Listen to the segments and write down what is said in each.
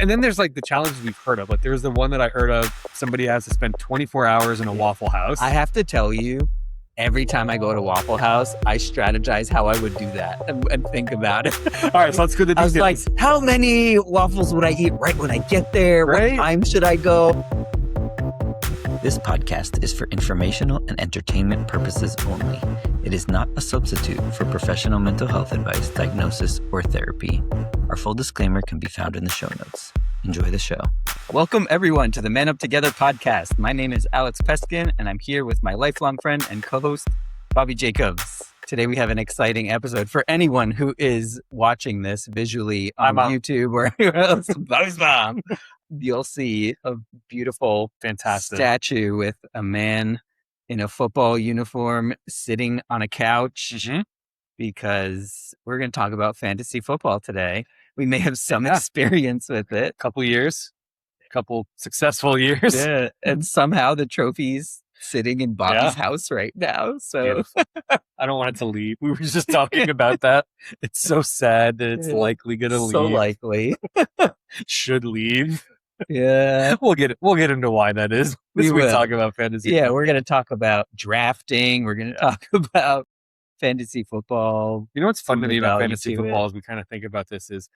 And then there's like the challenges we've heard of. Like there's the one that I heard of. Somebody has to spend 24 hours in a Waffle House. I have to tell you, every time I go to Waffle House, I strategize how I would do that and think about it. All right, so let's go to the I was details. like, how many waffles would I eat right when I get there? Right? What time should I go? This podcast is for informational and entertainment purposes only. It is not a substitute for professional mental health advice, diagnosis, or therapy. Our full disclaimer can be found in the show notes. Enjoy the show. Welcome, everyone, to the Man Up Together podcast. My name is Alex Peskin, and I'm here with my lifelong friend and co-host, Bobby Jacobs. Today, we have an exciting episode for anyone who is watching this visually on YouTube or anywhere else. Bobby's mom. You'll see a beautiful, Fantastic statue with a man in a football uniform sitting on a couch because we're going to talk about fantasy football today. We may have some experience with it. Couple successful years. Yeah. And somehow the trophy's sitting in Bobby's house right now. So I don't want it to leave. We were just talking about that. It's so sad that it's likely going to leave. So likely. Should leave. Yeah. We'll get into why that is. We talk about fantasy. Yeah, we're going to talk about drafting. We're going to talk about fantasy football. You know what's fun to me about fantasy football as we kind of think about this is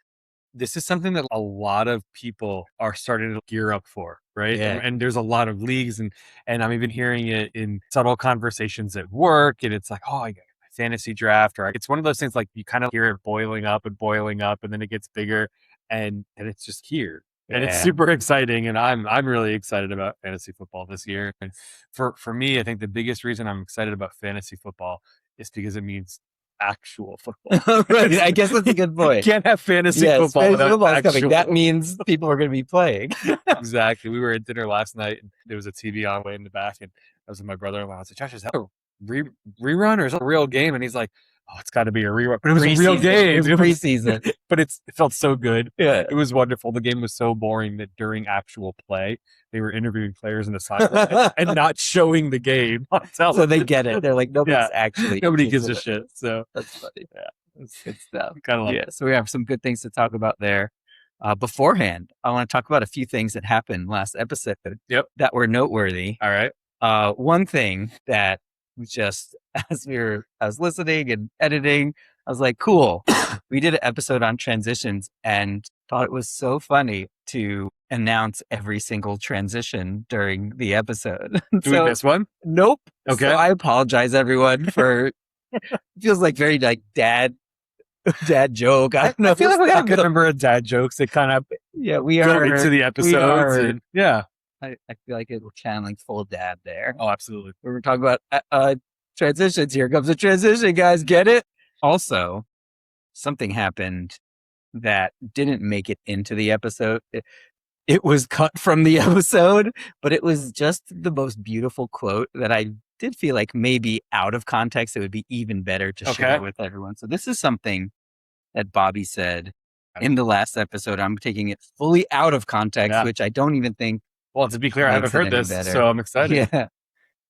something that a lot of people are starting to gear up for, right? Yeah. And there's a lot of leagues and I'm even hearing it in subtle conversations at work. And it's like, oh, I got a fantasy draft, or it's one of those things like you kind of hear it boiling up, and then it gets bigger and it's just here. And it's super exciting, and I'm really excited about fantasy football this year. And for me, I think the biggest reason I'm excited about fantasy football is because it means actual football. Right. I guess that's a good point. You can't have fantasy football without actual coming. That means people are going to be playing. Exactly. We were at dinner last night, and there was a TV on way in the back, and I was with my brother-in-law. I was like, Josh, is that a rerun or is it a real game? And he's like, oh, it's got to be a rerun. But it was a real game. It was preseason. But it felt so good. Yeah. It was wonderful. The game was so boring that during actual play, they were interviewing players in the sideline and not showing the game. So they get it. They're like, nobody gives a shit. So that's funny. Yeah. That's good stuff. Kind of like So we have some good things to talk about there. Beforehand, I want to talk about a few things that happened last episode that were noteworthy. All right. One thing that just I was listening and editing, I was like, cool. We did an episode on transitions and thought it was so funny to announce every single transition during the episode. Do we miss one? Nope. Okay. So I apologize, everyone, for it feels like very like dad joke. I don't know. I feel like we have a good number of dad jokes that kind of we go are into the episodes. I feel like it was channeling full dad there. Oh, absolutely. We were talking about transitions. Here comes a transition, guys. Get it? Also, something happened that didn't make it into the episode. It was cut from the episode, but it was just the most beautiful quote that I did feel like maybe out of context, it would be even better to share with everyone. So this is something that Bobby said in the last episode. I'm taking it fully out of context, which I don't even think. Well, to be clear, I haven't heard this, so I'm excited. Yeah.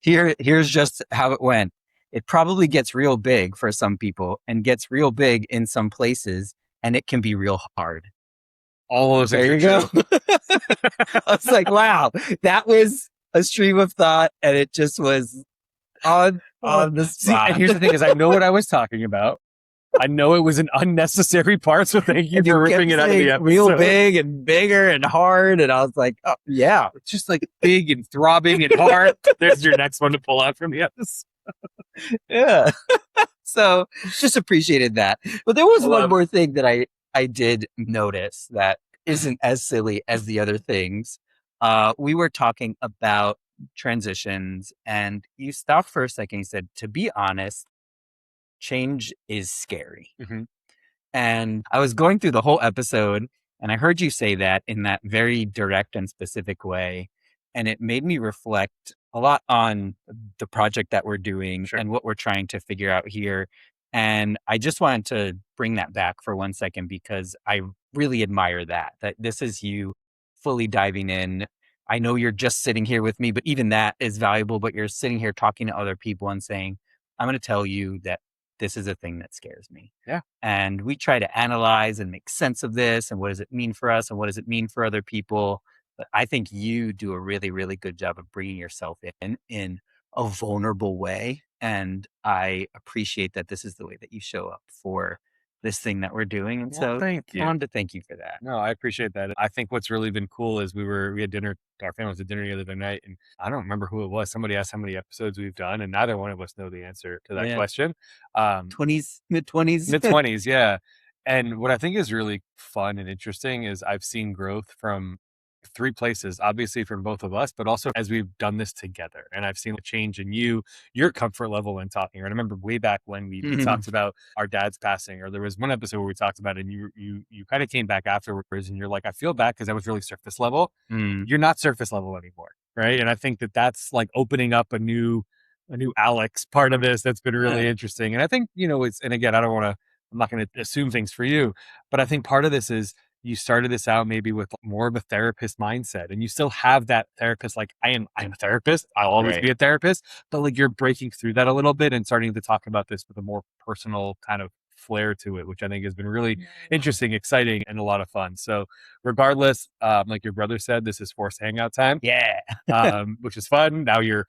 Here's just how it went. It probably gets real big for some people and gets real big in some places, and it can be real hard. All those there you go. I was like, wow, that was a stream of thought, and it just was on the spot. See, and here's the thing: is I know what I was talking about. I know it was an unnecessary part, so thank you for ripping it out of the episode. Real big and bigger and hard, and I was like, oh, yeah. It's just like big and throbbing and hard. There's your next one to pull out from the episode. Yeah. So just appreciated that. But there was one more thing that I did notice that isn't as silly as the other things. We were talking about transitions, and you stopped for a second. You said, to be honest, change is scary. And I was going through the whole episode, and I heard you say that in that very direct and specific way. And it made me reflect a lot on the project that we're doing and what we're trying to figure out here. And I just wanted to bring that back for 1 second because I really admire that this is you fully diving in. I know you're just sitting here with me, but even that is valuable. But you're sitting here talking to other people and saying, I'm going to tell you that this is a thing that scares me. Yeah. And we try to analyze and make sense of this, and what does it mean for us, and what does it mean for other people. But I think you do a really, really good job of bringing yourself in a vulnerable way. And I appreciate that this is the way that you show up for this thing that we're doing. And Well, so thank I you. wanted to thank you for that. No, I appreciate that. I think what's really been cool is we had dinner, our family was at dinner the other night, and I don't remember who it was. Somebody asked how many episodes we've done, and neither one of us know the answer to that Yeah. question. 20s, mid-20s. Mid-20s, yeah. And what I think is really fun and interesting is I've seen growth from three places, obviously from both of us, but also as we've done this together. And I've seen a change in your comfort level in talking. And I remember way back when we talked about our dad's passing, or there was one episode where we talked about it, and you kind of came back afterwards and you're like, I feel bad because I was really surface level. You're not surface level anymore, right? And I think that that's like opening up a new Alex part of this that's been really interesting. And I think, and again, I'm not going to assume things for you, but I think part of this is you started this out maybe with more of a therapist mindset, and you still have that therapist. Like I'm a therapist. I'll always be a therapist, but like you're breaking through that a little bit and starting to talk about this with a more personal kind of flair to it, which I think has been really interesting, exciting, and a lot of fun. So regardless, like your brother said, this is forced hangout time. Yeah. Which is fun. Now you're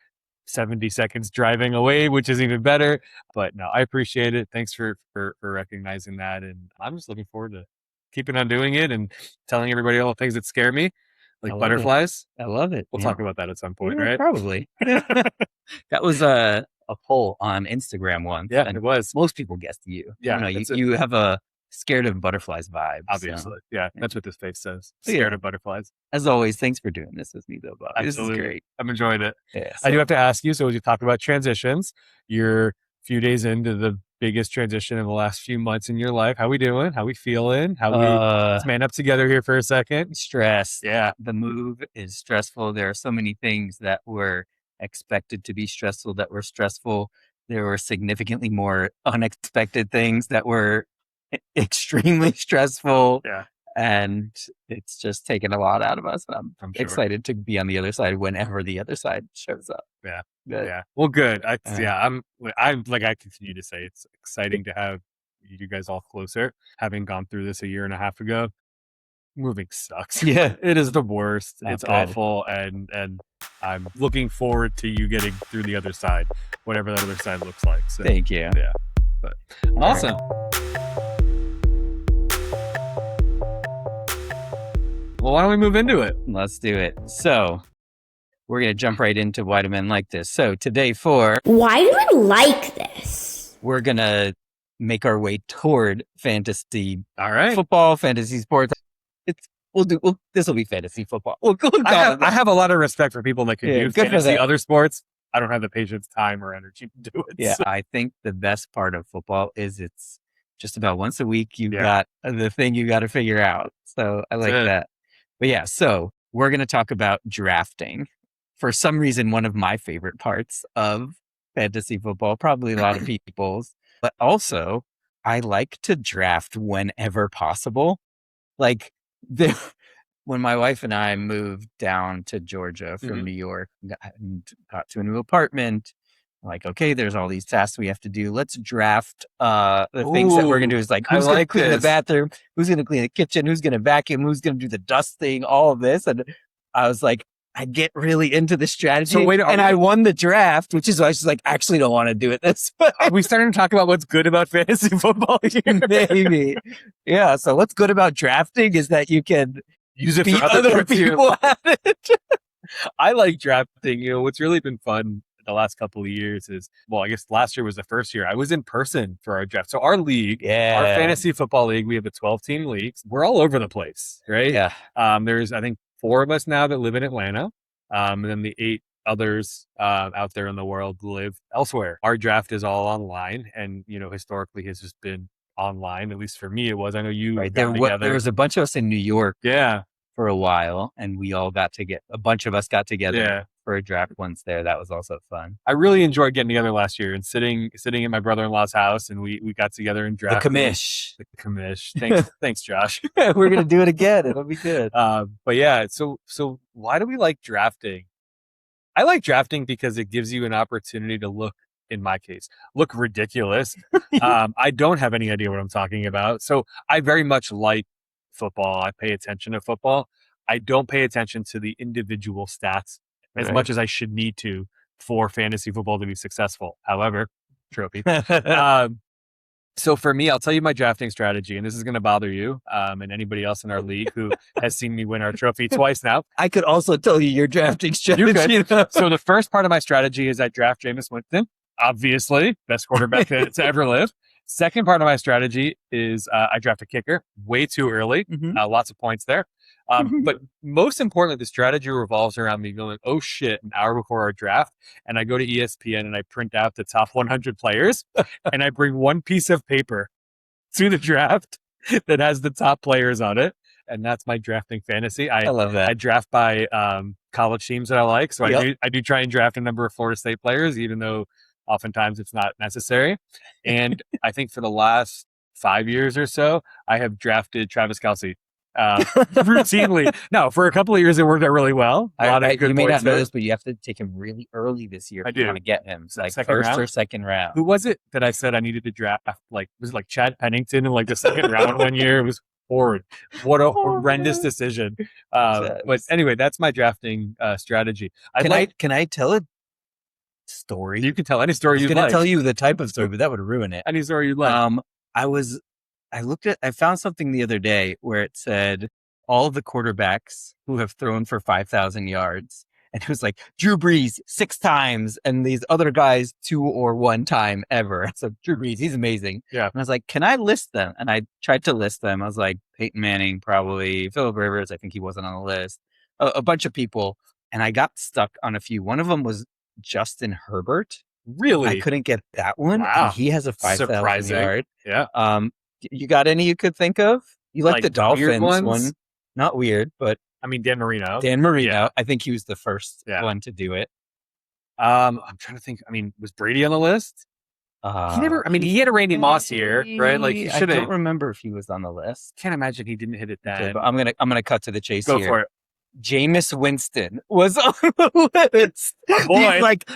70 seconds driving away, which is even better. But no, I appreciate it. Thanks for recognizing that. And I'm just looking forward to keeping on doing it and telling everybody all the things that scare me, like butterflies. I love it. We'll talk about that at some point, Yeah, right? probably. That was a poll on Instagram once. Yeah, and it was. most people guessed you. Yeah, you have a scared of butterflies vibe. Obviously. So. Yeah, that's what this face says. Scared of butterflies. As always, thanks for doing this with me, though, Bob. Absolutely. This is great. I'm enjoying it. Yeah, I do have to ask you, so as you talk about transitions, you're a few days into the biggest transition in the last few months in your life. How we doing? How we feeling? Let's man up together here for a second. Stressed. Yeah. The move is stressful. There are so many things that were expected to be stressful that were stressful. There were significantly more unexpected things that were extremely stressful. Yeah. And it's just taken a lot out of us. And I'm sure. excited to be on the other side whenever the other side shows up. Yeah. Good. Yeah. Well, good. I continue to say it's exciting to have you guys all closer. Having gone through this a year and a half ago, moving sucks. Yeah. It is the worst. Not it's good. awful. And I'm looking forward to you getting through the other side, whatever that other side looks like. So, thank you. Yeah. But awesome. Well, why don't we move into it? Let's do it. So we're going to jump right into why do men like this. So today why do men like this? We're going to make our way toward fantasy football, fantasy sports. This will be fantasy football. I have a lot of respect for people that can do fantasy other sports. I don't have the patience, time, or energy to do it. Yeah, so. I think the best part of football is it's just about once a week. You've got the thing you got to figure out. So I like that. But yeah, so we're going to talk about drafting. For some reason, one of my favorite parts of fantasy football, probably a lot of people's, but also I like to draft whenever possible. Like when my wife and I moved down to Georgia from New York and got to a new apartment, like, okay, there's all these tasks we have to do. Let's draft the things that we're going to do. Is like, who's going to clean the bathroom? Who's going to clean the kitchen? Who's going to vacuum? Who's going to do the dusting? All of this. And I was like, I get really into the strategy. So I won the draft, which is why I was like, I actually don't want to do it this way. Are we starting to talk about what's good about fantasy football here? Maybe. Yeah. So what's good about drafting is that you can use it beat for other people at it. I like drafting. What's really been fun the last couple of years is, well, I guess last year was the first year I was in person for our draft. So our league, our fantasy football league, we have a 12-team league. We're all over the place, right? Yeah. There's, I think, 4 of us now that live in Atlanta. And then the 8 others out there in the world live elsewhere. Our draft is all online, and historically has just been online. At least for me, it was. I know you there was a bunch of us in New York, for a while, and we all a bunch of us got together for a draft once there. That was also fun. I really enjoyed getting together last year and sitting at my brother-in-law's house, and we got together and drafted. The commish. Thanks, Josh. We're gonna do it again. It'll be good. But yeah, so why do we like drafting? I like drafting because it gives you an opportunity to look in my case, look ridiculous. I don't have any idea what I'm talking about. So I very much like football. I pay attention to football. I don't pay attention to the individual stats as much as I should need to for fantasy football to be successful. However, trophy. Um, so for me, I'll tell you my drafting strategy, and this is going to bother you and anybody else in our league who has seen me win our trophy twice now. I could also tell you your drafting strategy. You could. So the first part of my strategy is I draft Jameis Winston, obviously, best quarterback to ever live. Second part of my strategy is I draft a kicker way too early. Lots of points there. But most importantly, the strategy revolves around me going, oh shit, an hour before our draft. And I go to ESPN and I print out the top 100 players and I bring one piece of paper to the draft that has the top players on it. And that's my drafting fantasy. I love that. I draft by college teams that I like. So I do try and draft a number of Florida State players, even though oftentimes it's not necessary. And I think for the last 5 years or so, I have drafted Travis Kelce routinely. No, for a couple of years, it worked out really well. A lot of good you may not know there. this, but you have to take him really early this year. I if you do. want to get him. It's like Second first round? or second round. Who was it that I said I needed to draft? Like, was it like Chad Pennington in like the second round one year? It was horrid. What a horrendous decision. But anyway, that's my drafting strategy. Can I tell a story? You can tell any story you'd I was going like. to tell you the type of story, but that would ruin it. Any story you'd like. I found something the other day where it said all of the quarterbacks who have thrown for 5,000 yards. And it was like Drew Brees 6 times and these other guys 2 or 1 time ever. So Drew Brees, he's amazing. Yeah. And I was like, can I list them? And I tried to list them. I was like, Peyton Manning, probably Phillip Rivers. I think he wasn't on the list. A bunch of people. And I got stuck on a few. One of them was Justin Herbert. Really? I couldn't get that one. Wow. And he has a 5,000 yard. Yeah. You got any you could think of? You like the Dolphins one? Not weird, but I mean Dan Marino. Yeah. I think he was the first one to do it. I'm trying to think. I mean, was Brady on the list? He never. I mean, he had a Randy Moss year, right? Like he should have. I don't remember if he was on the list. Can't imagine he didn't hit it then. Okay, but I'm gonna cut to the chase Go here. for it. Jameis Winston was on the list. Boy. These like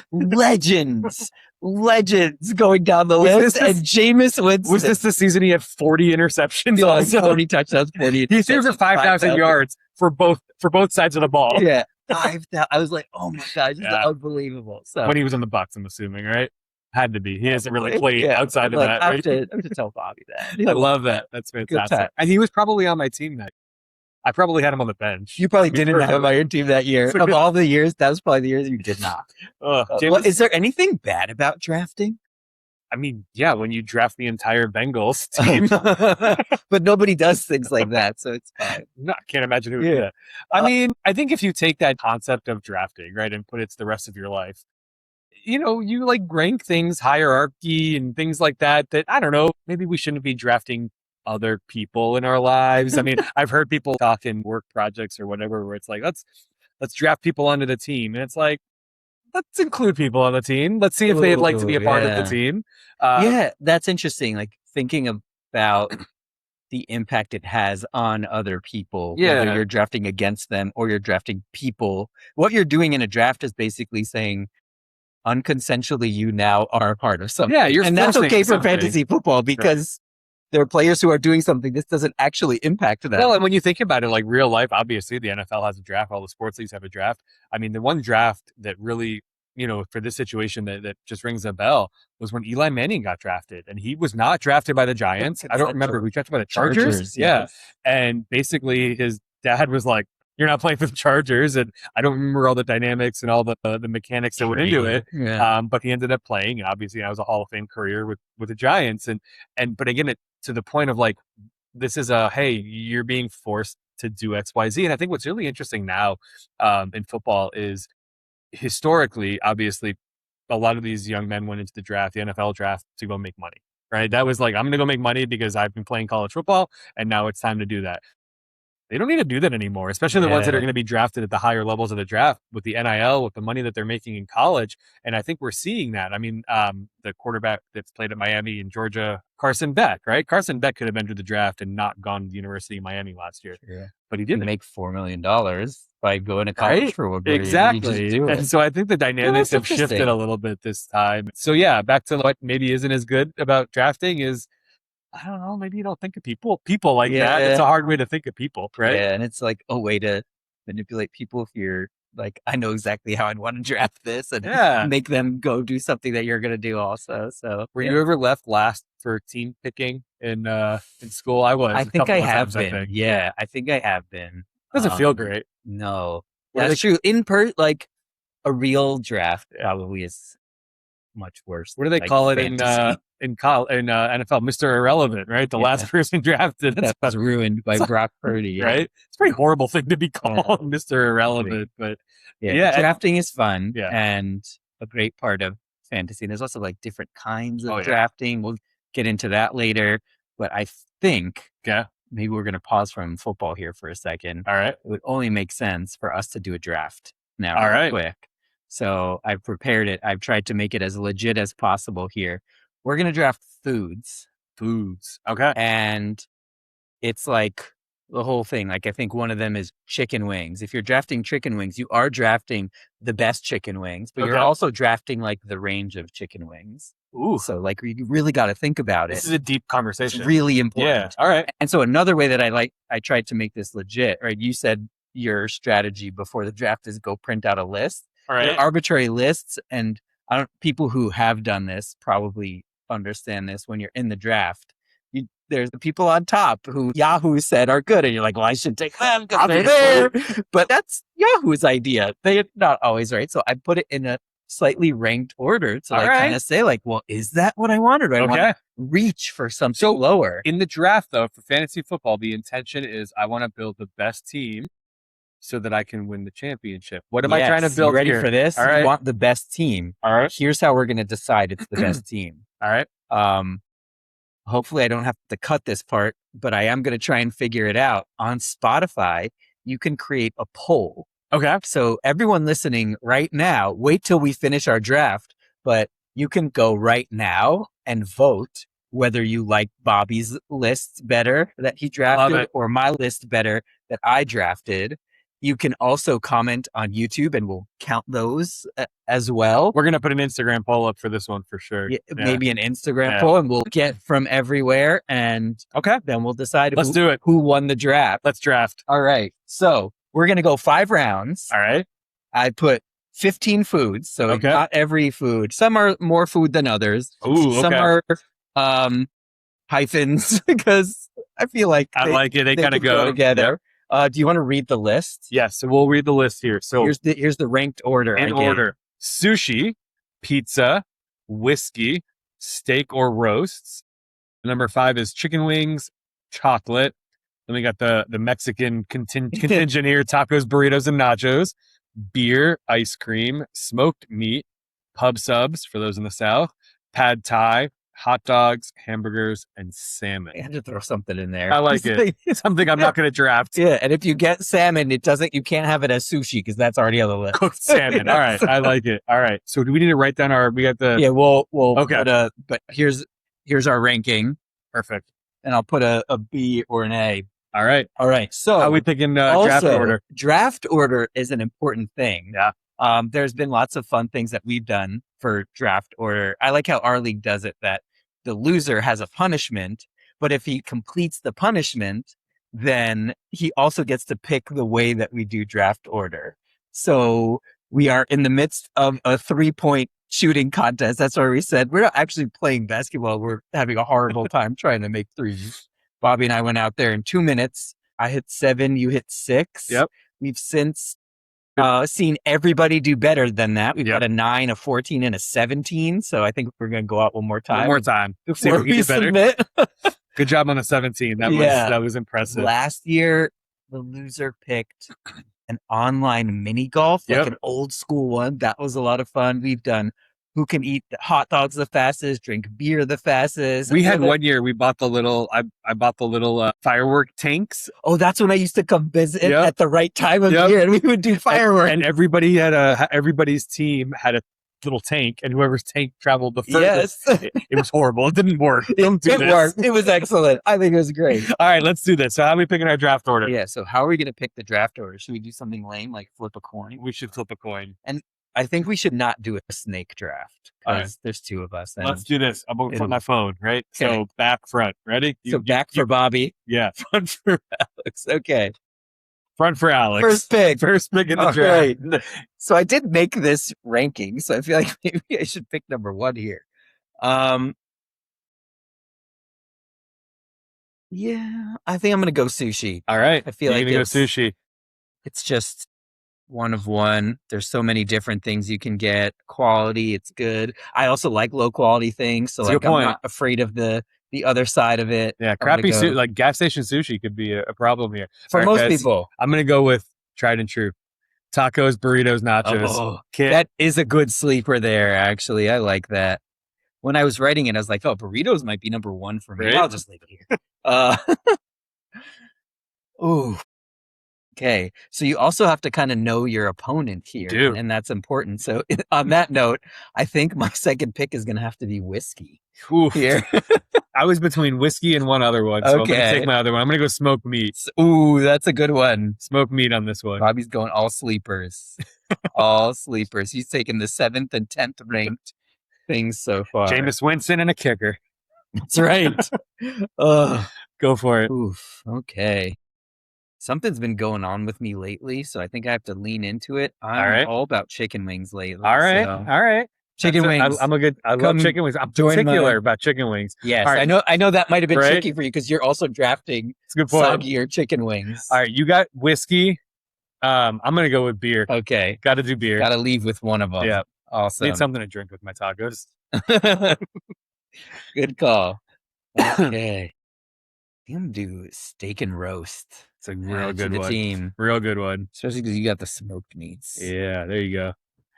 legends going down the list. And Jameis Winston. Was this the season he had 40 interceptions? Yeah, Also, 40 touchdowns, 40. He threw for 5,000 yards for both sides of the ball. Yeah, 5,000. I was like, oh my gosh, this is unbelievable. So when he was on the Bucks, I'm assuming, right? Had to be. He hasn't really played outside of that. I have to tell Bobby that. I love that. That's fantastic. And he was probably on my team that. I probably had him on the bench. You probably didn't have him on your team that year. Of all the years, that was probably the years you did not. Is there anything bad about drafting? I mean, yeah, when you draft the entire Bengals team. But nobody does things like that, so it's fine. No, I can't imagine who would do that. I mean, I think if you take that concept of drafting, right, and put it to the rest of your life, you like rank things, hierarchy and things like that, I don't know, maybe we shouldn't be drafting other people in our lives. I mean, I've heard people talk in work projects or whatever where it's like, let's draft people onto the team. And it's like, let's include people on the team. Let's see if they'd like to be a part of the team. That's interesting. Like thinking about the impact it has on other people, whether you're drafting against them or you're drafting people. What you're doing in a draft is basically saying, unconsensually, you now are a part of something. Yeah, and that's okay for fantasy football because there are players who are doing something this doesn't actually impact them. Well, and when you think about it, like real life, obviously the NFL has a draft, all the sports leagues have a draft. I mean, the one draft that really, for this situation that just rings a bell was when Eli Manning got drafted, and he was not drafted by the Giants. I don't remember. He was drafted by the Chargers. Yeah. And basically his dad was like, you're not playing for the Chargers. And I don't remember all the dynamics and all the mechanics that went into it. Yeah. But he ended up playing, and obviously that was a Hall of Fame career with the Giants. But again, to the point of like, this is hey, you're being forced to do X, Y, Z. And I think what's really interesting now in football is historically, obviously, a lot of these young men went into the draft, the NFL draft, to go make money, right? That was like, I'm going to go make money because I've been playing college football and now it's time to do that. They don't need to do that anymore, especially the ones that are going to be drafted at the higher levels of the draft with the NIL, with the money that they're making in college. And I think we're seeing that. I mean, the quarterback that's played at Miami and Georgia, Carson Beck, right? Carson Beck could have entered the draft and not gone to the University of Miami last year. Yeah. But he didn't. Make $4 million. by going to college Right? for one more year. You Exactly. just do And it. so I think the dynamics that's have shifted interesting. a little bit this time. So yeah, back to what maybe isn't as good about drafting is, I don't know, maybe you don't think of people like that. It's Yeah. a hard way to think of people, right? Yeah, and it's like a way to manipulate people if you're like, I know exactly how I'd want to draft this and Yeah. make them go do something that you're gonna do also. So Were yeah. you ever left last for team picking in school? I was I a think I couple of have times, I been. think. Yeah, I think I have been. Doesn't feel great. No. What are That's they- true. Like a real draft probably is much worse. What do they like call it fantasy. in NFL? Mr. Irrelevant, right? The Yeah. last person drafted. That was ruined by Brock Purdy. Right? It's a pretty horrible thing to be called Mr. Irrelevant, Agree. but Yeah, drafting is fun Yeah. and a great part of fantasy. And there's also like different kinds of Oh, yeah. drafting. We'll get into that later. But I think yeah. maybe we're going to pause from football here for a second. All right. It would only make sense for us to do a draft now, All real right. quick. So I've prepared it. I've tried to make it as legit as possible here. We're going to draft foods. Okay. And it's like the whole thing. Like I think one of them is chicken wings. If you're drafting chicken wings, you are drafting the best chicken wings, but you're Okay. also drafting like the range of chicken wings. Ooh. So like you really got to think about This it. is a deep It's conversation. really important. Yeah. All right. And so another way that I tried to make this legit, right? You said your strategy before the draft is go print out a list. All They're right. arbitrary lists, and people who have done this probably understand this. When you're in the draft, there's the people on top who Yahoo said are good, and you're like, well, I should take them because they're there. But that's Yahoo's idea. They're not always right. So I put it in a slightly ranked order to like kind of say like, well, is that what I wanted? Or I want to reach for something lower. In the draft, though, for fantasy football, the intention is I want to build the best team so that I can win the championship. What am I trying to build? You ready here? for this? All right. You want the best team. All right. Here's how we're going to decide it's the best team. All right. Hopefully I don't have to cut this part, but I am going to try and figure it out. On Spotify, you can create a poll. Okay. So everyone listening right now, wait till we finish our draft, but you can go right now and vote whether you like Bobby's list better that he drafted or my list better that I drafted. You can also comment on YouTube and we'll count those as well. We're going to put an Instagram poll up for this one for sure. Yeah, maybe an Instagram poll, and we'll get from everywhere. And then we'll decide who won the draft. Let's draft. All right. So we're going to go 5 rounds. All right. I put 15 foods. So not every food. Some are more food than others. Ooh, Some are hyphens because I feel like I like it. They kind of go together. Do you want to read the list? Yes. So we'll read the list here. So here's the ranked order. In order: sushi, pizza, whiskey, steak or roasts. Number 5 is chicken wings, chocolate. Then we got the Mexican contingent here: tacos, burritos, and nachos. Beer, ice cream, smoked meat, pub subs for those in the South, pad thai, hot dogs, hamburgers, and salmon. I had to throw something in there. I like it. Something I'm not going to draft. Yeah, and if you get salmon, you can't have it as sushi because that's already on the list. Cooked salmon. All right, I like it. All right. So do we need to write down we got the... Yeah, we'll but here's our ranking. Perfect. And I'll put a B or an A. All right. So how are we thinking draft order? Draft order is an important thing. Yeah. There's been lots of fun things that we've done for draft order. I like how our league does it, that the loser has a punishment, but if he completes the punishment, then he also gets to pick the way that we do draft order. So we are in the midst of a 3-point shooting contest. That's why we said we're not actually playing basketball. We're having a horrible time trying to make threes. Bobby and I went out there in 2 minutes. I hit 7, you hit 6. Yep. We've since seen everybody do better than that. We've got a 9, a 14, and a 17. So I think we're going to go out one more time. One more time. Before we submit. Good job on the 17. That was impressive. Last year, the loser picked an online mini golf, like an old school one. That was a lot of fun. We've done who can eat hot dogs the fastest, drink beer the fastest. We had one year, we bought the little, I bought the little firework tanks. Oh, that's when I used to come visit at the right time of year, and we would do fireworks. And everybody everybody's team had little tank, and whoever's tank traveled the Yes. furthest. It was horrible. It didn't work. Don't do It this. worked. It was excellent. I think it was great. All right, let's do this. So how are we picking our draft order? Yeah. So how are we going to pick the draft order? Should we do something lame like flip a coin? We should flip a coin. I think we should not do a snake draft All because there's two of us. And Let's do this. I'm going to It'll- put my phone, right? Okay. So back, front. Ready? so back for Bobby, Yeah. front for Alex. Okay. Front for Alex. First pick. First pick in the All draft. right. So I did make this ranking, so I feel like maybe I should pick number 1 here. Yeah, I think I'm gonna go sushi. All right. I feel You're like gonna go it's- sushi. It's just one of one. There's so many different things you can get. Quality, it's good. I also like low quality things, so That's a like good I'm point. not afraid of the other side of it. Yeah, I'm gonna crappy go- like gas station sushi could be a problem here. for All right, most guys, people. I'm gonna go with tried and true. Tacos, burritos, nachos. Oh, Kit. that is a good sleeper there, actually. I like that. When I was writing it, I was like, oh, burritos might be number 1 for me. Right? I'll just leave it here. Ooh. Okay. So you also have to kind of know your opponent here. do. And that's important. So on that note, I think my second pick is going to have to be whiskey Oof. here. I was between whiskey and one other one, so I'm gonna Okay. take my other one. I'm gonna go smoked meat. Ooh, that's a good one. Smoked meat on this one. Bobby's going all sleepers. All sleepers. He's taking the 7th and 10th ranked things so far. Jameis Winston and a kicker. That's right. Ugh. Go for it. Oof. Okay. Something's been going on with me lately, so I think I have to lean into it. I'm right. all about chicken wings lately. All right. so- All right. Chicken That's it. wings. I love Come chicken wings. I'm join particular my- about chicken wings. Yes, All right. I know that might have been Right? tricky for you because you're also drafting It's a good point. soggier chicken wings. All right, you got whiskey. I'm gonna go with beer. Okay. Got to do beer. Got to leave with one of them. Yeah. Awesome. Need something to drink with my tacos. Good call. Okay. I'm going to do steak and roast. It's a Add real to good the one. team, Real good one. especially because you got the smoked meats. Yeah, there you go.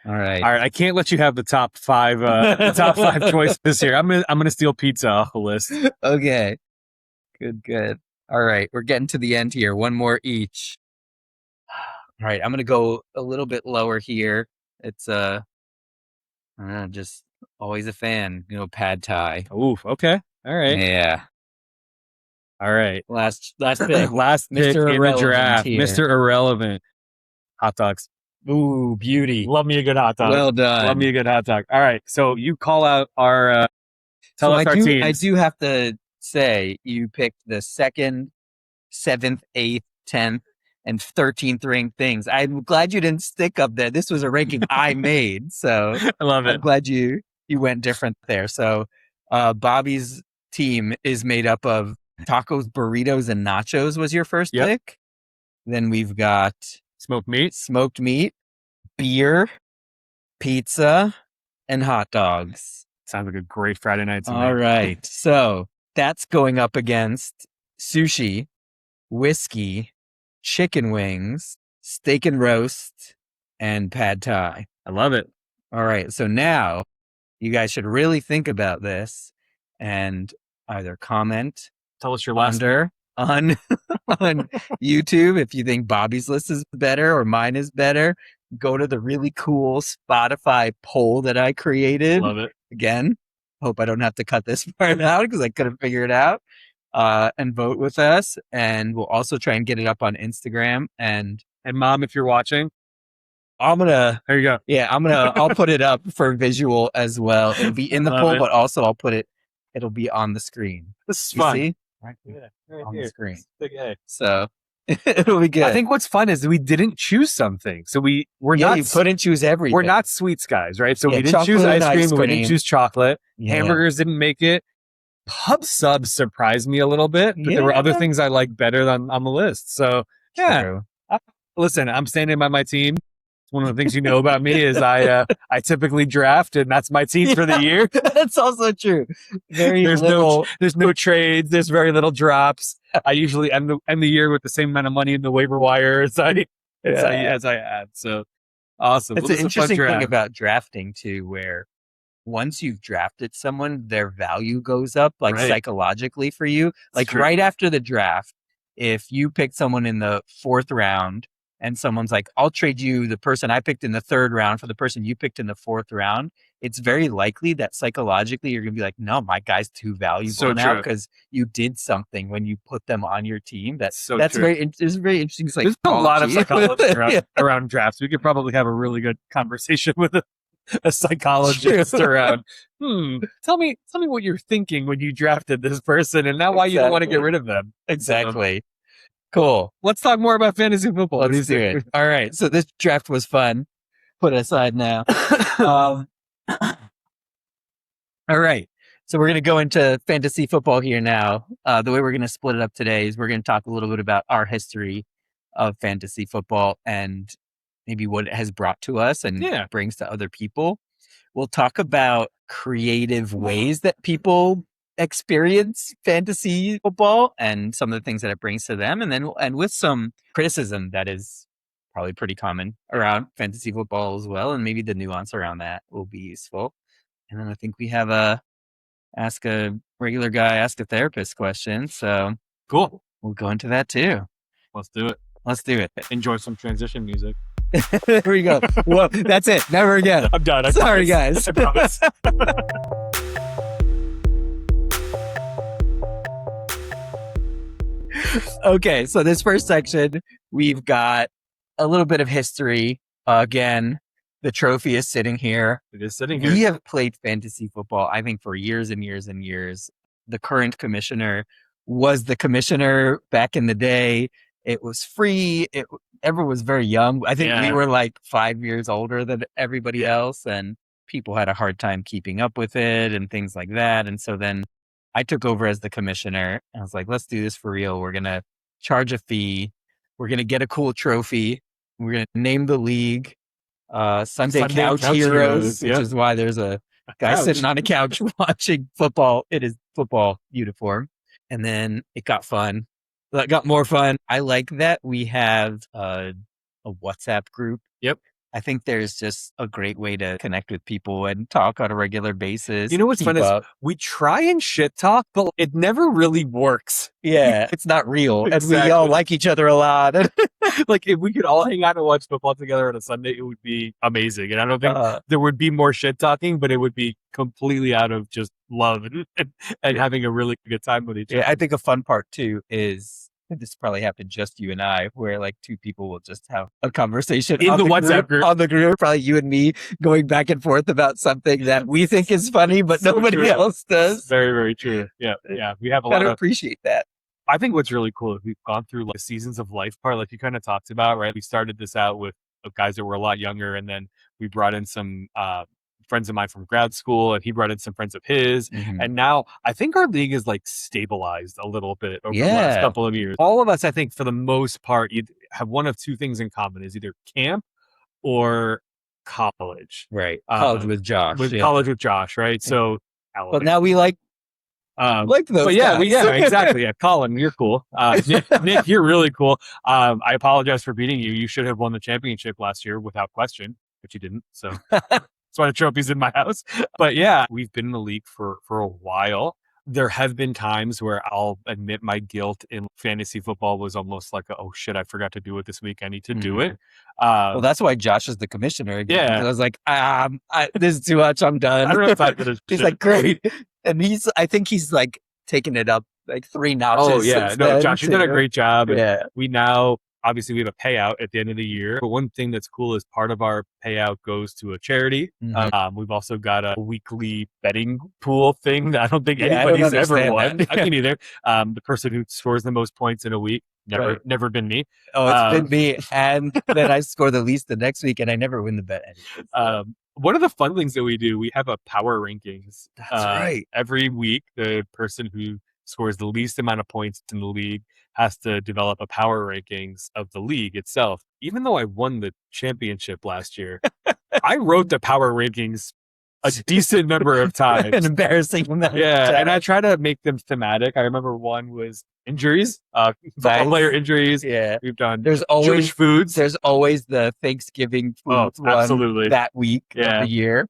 All right. All right, I can't let you have the top 5 choices here. I'm gonna steal pizza off the list. Okay. Good. All right. We're getting to the end here. One more each. All right. I'm going to go a little bit lower here. It's just always a fan, pad thai. Oof. Okay. All right. Yeah. All right. Last pick. Last pick Mr. in the Irrelevant draft, here. Mr. Irrelevant. Hot dogs. Ooh, beauty. Love me a good hot dog. Well done. Love me a good hot dog. All right. So you call out our. Tell So us our teams. I do have to say you picked the 2nd, 7th, 8th, 10th, and 13th ranked things. I'm glad you didn't stick up there. This was a ranking I made, so I love I'm it. glad you went different there. So Bobby's team is made up of tacos, burritos, and nachos was your first Yep. pick. Then we've got Smoked meat. smoked meat, beer, pizza, and hot dogs. Sounds like a great Friday night to me. All right. So that's going up against sushi, whiskey, chicken wings, steak and roast, and pad thai. I love it. All right. So now you guys should really think about this and either comment Tell us your last. under on on YouTube if you think Bobby's list is better or mine is better. Go to the really cool Spotify poll that I created. Love it. Again, hope I don't have to cut this part out because I couldn't figure it out. And vote with us. And we'll also try and get it up on Instagram. And And mom, if you're watching, I'm gonna there you go. I'll put it up for visual as well. It'll be in the Love poll, it. but also it'll be on the screen. This is You fun. see? Right, On the screen. Big A. So it'll be good. I think what's fun is we didn't choose something. So we're not you couldn't choose everything. we're not sweets guys, right? So Yeah, we didn't choose chocolate and ice cream, ice we cream. didn't choose chocolate. Yeah. Hamburgers didn't make it. Pub subs surprised me a little bit, but there were other Yeah. things I like better than on the list. So yeah, True. listen, I'm standing by my team. One of the things you know about me is I typically draft, and that's my team for the year. That's also true. Very There's little. no trades. There's very little drops. I usually end the year with the same amount of money in the waiver wire as I add. So awesome. It's Well, an this is a fun interesting thing draft. about drafting too, where once you've drafted someone, their value goes up, like Right. psychologically for you. Like true. right after the draft, if you pick someone in the 4th round and someone's like, I'll trade you the person I picked in the 3rd round for the person you picked in the 4th round, it's very likely that psychologically you're going to be like, no, my guy's too valuable now because you did something when you put them on your team. That's true. very interesting. There's a lot of psychology around drafts. We could probably have a really good conversation with a psychologist around. Tell me what you're thinking when you drafted this person, and now why you don't want to get rid of them. Exactly. Cool. Let's talk more about fantasy football. Let's do it. All right. So this draft was fun. Put it aside now. All right. So we're going to go into fantasy football here now. The way we're going to split it up today is we're going to talk a little bit about our history of fantasy football and maybe what it has brought to us and brings to other people. We'll talk about creative ways that people experience fantasy football and some of the things that it brings to them. And then we'll end with some criticism that is probably pretty common around fantasy football as well. And maybe the nuance around that will be useful. And then I think we have ask a regular guy, ask a therapist question. So cool. We'll go into that too. Let's do it. Enjoy some transition music. There we go. Well, that's it. Never again. I'm done. Sorry, guys. I promise. Okay, so this first section, we've got a little bit of history. Again, the trophy is sitting here. It is sitting here. We have played fantasy football, I think, for years and years and years. The current commissioner was the commissioner back in the day. It was free. Everyone was very young. I think we were like 5 years older than everybody else, and people had a hard time keeping up with it and things like that. And so then I took over as the commissioner. I was like, let's do this for real. We're going to charge a fee. We're going to get a cool trophy. We're going to name the league Sunday Couch Heroes, which is why there's a guy sitting on a couch watching football in his football uniform. And then it got fun. It got more fun. I like that we have a WhatsApp group. Yep. I think there's just a great way to connect with people and talk on a regular basis. You know what's fun is we try and shit talk, but it never really works. Yeah, it's not real. Exactly. And we all like each other a lot. Like if we could all hang out and watch football together on a Sunday, it would be amazing. And I don't think there would be more shit talking, but it would be completely out of just love and having a really good time with each other. Yeah, I think a fun part too is this probably happened just you and I, where like two people will just have a conversation in the WhatsApp group. On the group, probably you and me going back and forth about something that we think is funny, but nobody else does. Very, very true. Yeah. We have a lot of appreciate that. I think what's really cool is we've gone through like the seasons of life part, like you kind of talked about, right? We started this out with guys that were a lot younger, and then we brought in some friends of mine from grad school, and he brought in some friends of his. Mm-hmm. And now I think our league is like stabilized a little bit over the last couple of years. All of us, I think, for the most part, you have one of two things in common: is either camp or college. Right. College with Josh. College with Josh, right? Yeah. So, but now we like those. But exactly. Yeah, Colin, you're cool. Nick, you're really cool. I apologize for beating you. You should have won the championship last year without question, but you didn't. So that's why the trophy's in my house. But yeah, we've been in the league for a while. There have been times where I'll admit my guilt in fantasy football was almost like, oh shit, I forgot to do it this week. I need to do it. Well, that's why Josh is the commissioner again. Yeah. I was like, this is too much. I'm done. I don't know if I could have. He's like, great. And I think he's like taking it up like 3 notches. Oh yeah. No, Josh, you did a great job. Yeah. We now, obviously we have a payout at the end of the year, but one thing that's cool is part of our payout goes to a charity. Mm-hmm. We've also got a weekly betting pool thing that I don't think anybody's ever won. I mean, either. The person who scores the most points in a week, never been me. Oh, it's been me. And then I score the least the next week and I never win the bet anyway. One of the fun things that we do, we have a power rankings. That's right. Every week, the person who scores the least amount of points in the league has to develop a power rankings of the league itself. Even though I won the championship last year, I wrote the power rankings a decent number of times. An embarrassing amount. Yeah, and I try to make them thematic. I remember one was injuries, football player injuries. Yeah, we've done. There's always Jewish foods. There's always the Thanksgiving foods one that week of the year.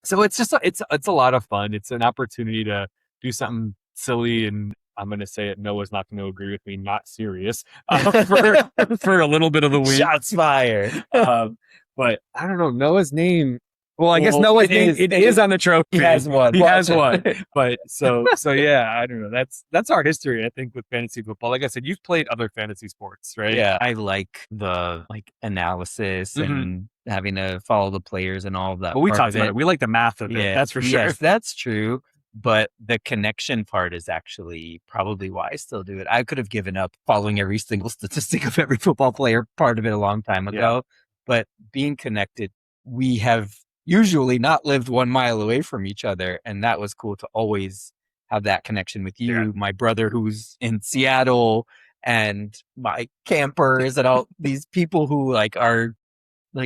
So it's just it's a lot of fun. It's an opportunity to do something silly and I'm going to say it. Noah's not going to agree with me. Not serious for a little bit of the week. Shots fired. But I don't know Noah's name. Well, I guess Well, Noah's name it is on the trophy. He has one. He has one. But so yeah, I don't know. That's our history, I think, with fantasy football. Like I said, you've played other fantasy sports, right? Yeah, I like the analysis and having to follow the players and all of that. Well, we talked about it. We like the math of it. That's for sure. Yes, that's true. But the connection part is actually probably why I still do it. I could have given up following every single statistic of every football player part of it a long time ago. But being connected, we have usually not lived 1 mile away from each other. And that was cool to always have that connection with you, my brother who's in Seattle, and my campers and all these people who are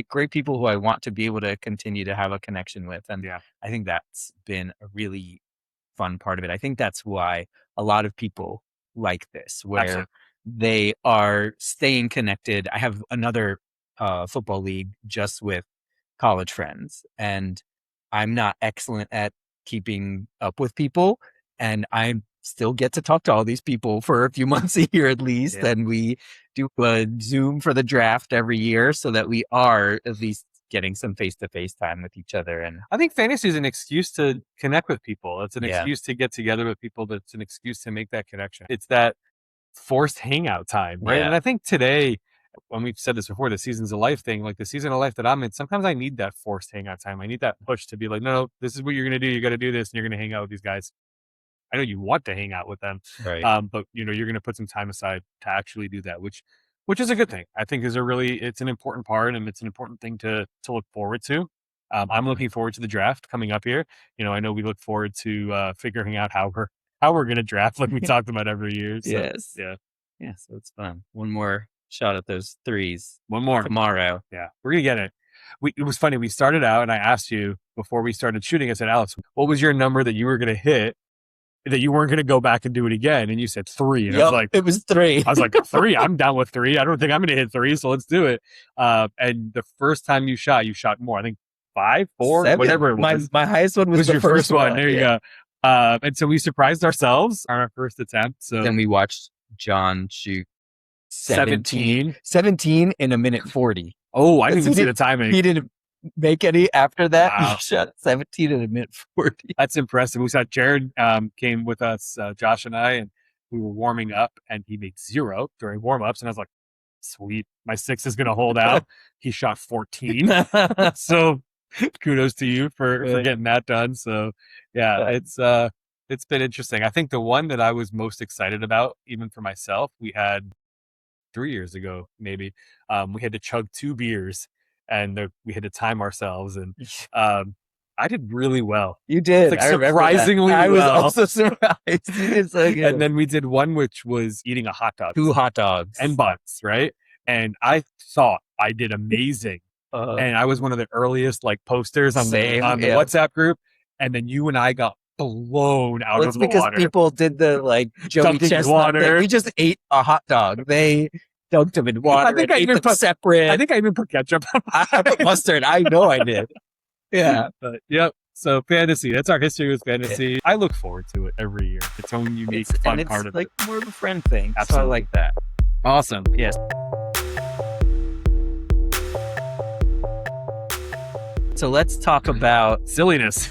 great people who I want to be able to continue to have a connection with. And I think that's been a really fun part of it. I think that's why a lot of people like this, where they are staying connected. I have another football league just with college friends, and I'm not excellent at keeping up with people, and I still get to talk to all these people for a few months a year at least. And we do a Zoom for the draft every year so that we are at least getting some face-to-face time with each other. And I think fantasy is an excuse to connect with people. It's an excuse to get together with people. That's an excuse to make that connection. It's that forced hangout time, right? And I think today, when we've said this before, the seasons of life thing, like the season of life that I'm in, sometimes I need that forced hangout time. I need that push to be like, no, this is what you're going to do. You got to do this, and you're going to hang out with these guys. I know you want to hang out with them, right. But you're going to put some time aside to actually do that, which is a good thing. I think it's an important part, and it's an important thing to look forward to. I'm looking forward to the draft coming up here. I know we look forward to figuring out how we're going to draft, like we talked about every year. So, yes. Yeah. So it's fun. One more shot at those threes. One more tomorrow. Yeah, we're going to get it. It was funny. We started out, and I asked you before we started shooting. I said, Alex, what was your number that you were going to hit, that you weren't going to go back and do it again? And you said 3. And I was like, it was 3. I was like, 3. I'm down with 3. I don't think I'm going to hit 3. So let's do it. And the first time you shot more. I think 5, 4, 7. Whatever it was. My highest one was the your first one. There you go. And so we surprised ourselves on our first attempt. So then we watched John shoot 17 in a minute 40. Oh, I didn't even see the timing. He didn't make any after that. Wow. He shot 17 in a minute 40. That's impressive. We saw Jared came with us, Josh and I, and we were warming up, and he made 0 during warm-ups, and I was like, sweet, my 6 is going to hold out. He shot 14. So kudos to you for getting that done. So yeah, it's been interesting. I think the one that I was most excited about, even for myself, we had 3 years ago, maybe, we had to chug 2 beers, and we had to time ourselves, and I did really well. You did. Like, surprisingly well. I was also surprised. You did so good. And then we did one which was eating a hot dog. 2 hot dogs. And buns, right? And I thought I did amazing. And I was one of the earliest posters on the WhatsApp group. And then you and I got blown out of the water. It's because people did the Joey Chestnut thing. We just ate a hot dog. They dunked them in water. I think I even put separate. I think I even put ketchup on. I put mustard. I know I did. Yeah. But yep. So fantasy. That's our history with fantasy. I look forward to it every year. Its own unique fun part of it. It's more of a friend thing. Absolutely. So I like that. Awesome. Yes. So let's talk about silliness.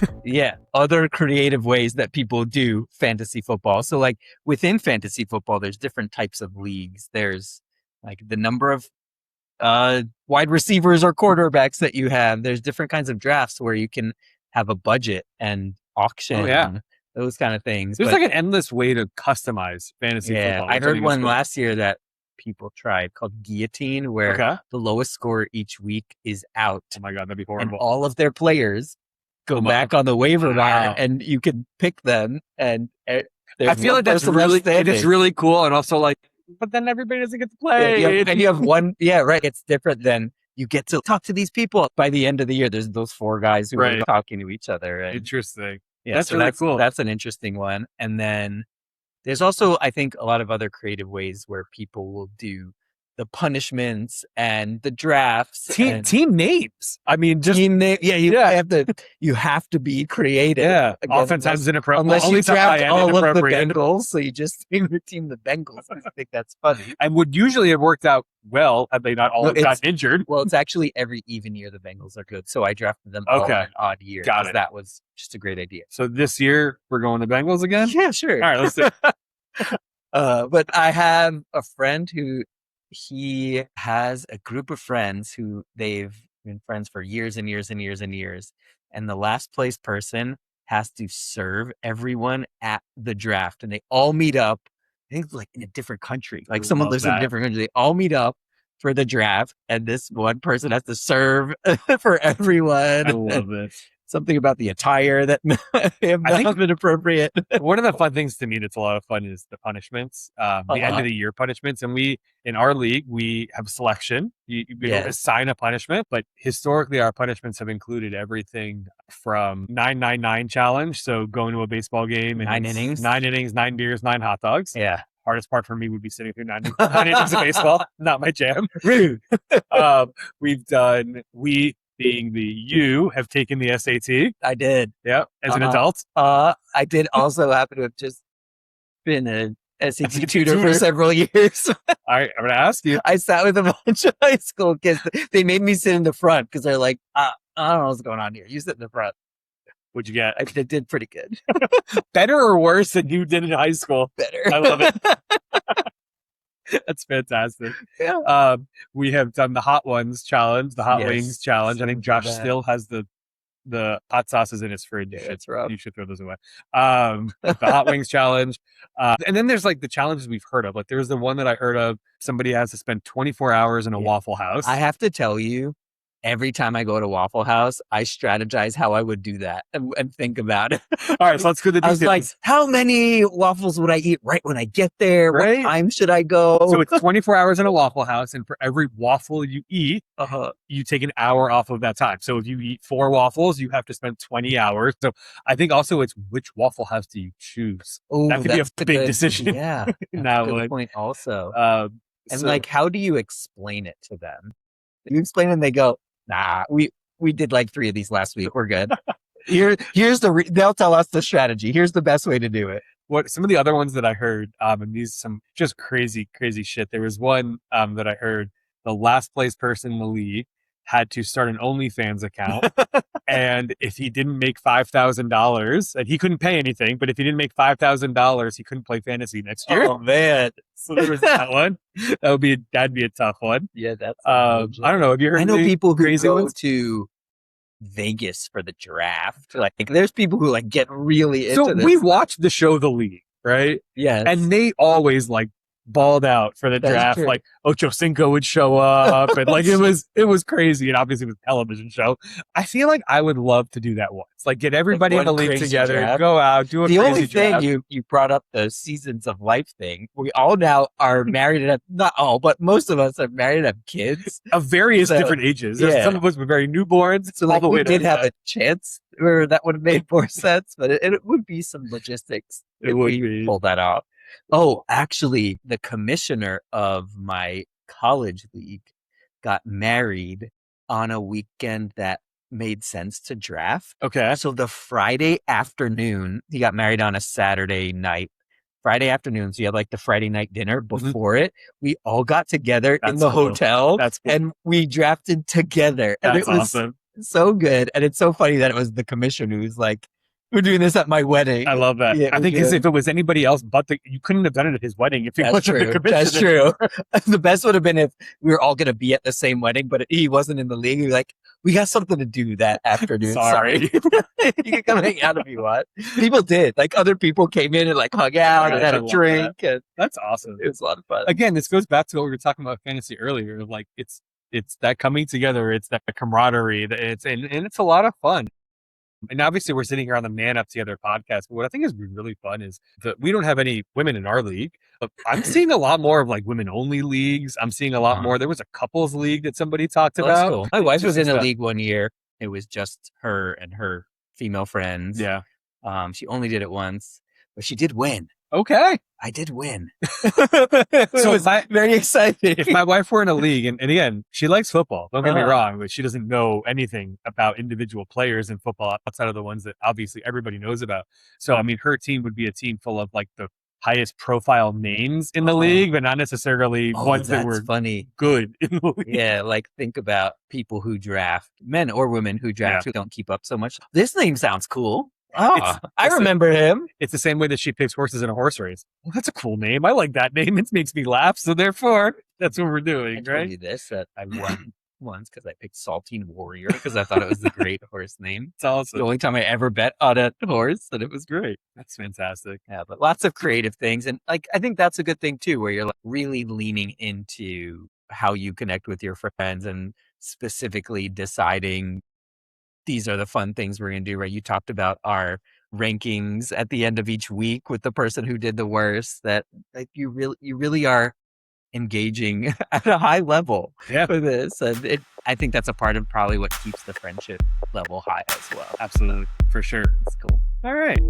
Other creative ways that people do fantasy football. So within fantasy football, there's different types of leagues. There's the number of wide receivers or quarterbacks that you have. There's different kinds of drafts where you can have a budget and auction, those kind of things. There's an endless way to customize fantasy football. I heard one last year that people tried called Guillotine, where the lowest score each week is out. Oh my God, that'd be horrible. And all of their players go back on the waiver wire, and you can pick them. And I feel like that's really cool, and also but then everybody doesn't get to play. And you have one, it's different than you get to talk to these people. By the end of the year, there's those 4 guys who are talking to each other. And, interesting. Yeah, that's really cool. That's an interesting one. And then there's also, I think, a lot of other creative ways where people will do the punishments and the drafts. Team names. I mean, just team name. Yeah, you have to be creative. Yeah, Again, oftentimes inappropriate. Unless Only you time draft I am all of the inappropriate. Bengals, so you just name your team the Bengals. I think that's funny. And would usually have worked out well had they not all gotten injured. Well, it's actually every even year the Bengals are good, so I drafted them all in an odd year. Got it. That was just a great idea. So this year we're going to Bengals again? Yeah, sure. All right, let's do it. But I have a friend who he has a group of friends who they've been friends for years and years and years and years. And the last place person has to serve everyone at the draft. And they all meet up, I think like in a different country. Like someone lives in a different country. They all meet up for the draft. And this one person has to serve for everyone. I love it. Something about the attire that may have not been appropriate. One of the fun things to me that's a lot of fun is the punishments, the end of the year punishments. And in our league, we have selection. We don't assign a punishment, but historically our punishments have included everything from 9-9-9 challenge. So going to a baseball game and 9 innings, 9 beers, 9 hot dogs. Yeah. Hardest part for me would be sitting through 9 innings of baseball. Not my jam. Rude. Being the you have taken the SAT. I did. Yeah, as an adult. I did also happen to have just been a SAT tutor for several years. All right, I'm going to ask you. I sat with a bunch of high school kids. They made me sit in the front because they're like, I don't know what's going on here. You sit in the front. What'd you get? I did pretty good. Better or worse than you did in high school? Better. I love it. That's fantastic. Yeah. We have done the hot ones challenge, the hot wings challenge. I think Josh still has the hot sauces in his fridge. That's rough. You should throw those away. The hot wings challenge. And then there's like the challenges we've heard of. Like there's the one that I heard of. Somebody has to spend 24 hours in a Waffle House. I have to tell you, every time I go to Waffle House, I strategize how I would do that and think about it. All right, so let's go to the details. I was like, how many waffles would I eat right when I get there? Right? What time should I go? So it's 24 hours in a Waffle House, and for every waffle you eat, you take an hour off of that time. So if you eat 4 waffles, you have to spend 20 hours. So I think also it's which Waffle House do you choose? Oh, that could be a big decision. Yeah, that's a good point also. And so, like, how do you explain it to them? You explain it and they go, nah, we did like 3 of these last week. We're good. Here's they'll tell us the strategy. Here's the best way to do it. What some of the other ones that I heard, and these some just crazy shit. There was one that I heard the last place person in the league had to start an OnlyFans account. And if he didn't make $5,000, and he couldn't pay anything, but if he didn't make $5,000, he couldn't play fantasy next year. Oh man. So there was that one. That'd be a tough one. Yeah, that's I don't know. Have you heard? I know people who crazy go ones? To Vegas for the draft. Like there's people who like get really into this. So we watched the show The League, right? Yes. And they always like balled out for the draft. True. Like Ocho Cinco would show up, and like it was crazy. And obviously it was a television show. I feel like I would love to do that once. Like get everybody in the league together, draft. go out, do a the crazy only thing draft. you brought up the seasons of life thing. We all now are married and have, not all, but most of us are married and have kids of various different ages. There's some of us were very newborns. So like we did have a chance where that would have made more sense, but it would be some logistics if we pull that off. Oh, actually, the commissioner of my college league got married on a weekend that made sense to draft. Okay. So the Friday afternoon, he got married on a Saturday night. Friday afternoon, so you had like the Friday night dinner before it. We all got together in the hotel and we drafted together. And it was awesome. So good. And it's so funny that it was the commissioner who's like, we're doing this at my wedding. I love that. Yeah, I think if it was anybody else but you couldn't have done it at his wedding if he wasn't the commissioner. That's true. The best would have been if we were all going to be at the same wedding, but he wasn't in the league. He'd be like, we got something to do that afternoon. Sorry. You can come hang out if you want. People did. Like other people came in and like hung out and had a drink. And that's awesome. It was a lot of fun. Again, this goes back to what we were talking about fantasy earlier. Like it's that coming together. It's that camaraderie. And it's a lot of fun. And obviously we're sitting here on the Man Up Together podcast. But what I think has been really fun is that we don't have any women in our league, but I'm seeing a lot more of like women only leagues. I'm seeing a lot more. There was a couples league that somebody talked about. That's cool. My wife was in a league one year. It was just her and her female friends. Yeah. She only did it once, but she did win. Okay. I did win. So very exciting. If my wife were in a league, and again, she likes football, don't get me wrong, but she doesn't know anything about individual players in football outside of the ones that obviously everybody knows about. So, I mean, her team would be a team full of like the highest profile names in the league, but not necessarily ones that were funny. good in the league. Yeah, like think about people who draft, men or women who draft who don't keep up so much. This name sounds cool. Oh, I remember him. It's the same way that she picks horses in a horse race. Well, that's a cool name. I like that name. It makes me laugh. So therefore, that's what we're doing, I right? told you this, that I won once because I picked Saltine Warrior because I thought it was a great horse name. It's awesome. The only time I ever bet on a horse, and it was great. That's fantastic. Yeah, but lots of creative things. And like, I think that's a good thing too, where you're like really leaning into how you connect with your friends and specifically deciding these are the fun things we're going to do, right? You talked about our rankings at the end of each week with the person who did the worst, that like you really are engaging at a high level for this. And I think that's a part of probably what keeps the friendship level high as well. Absolutely. For sure. It's cool. All right.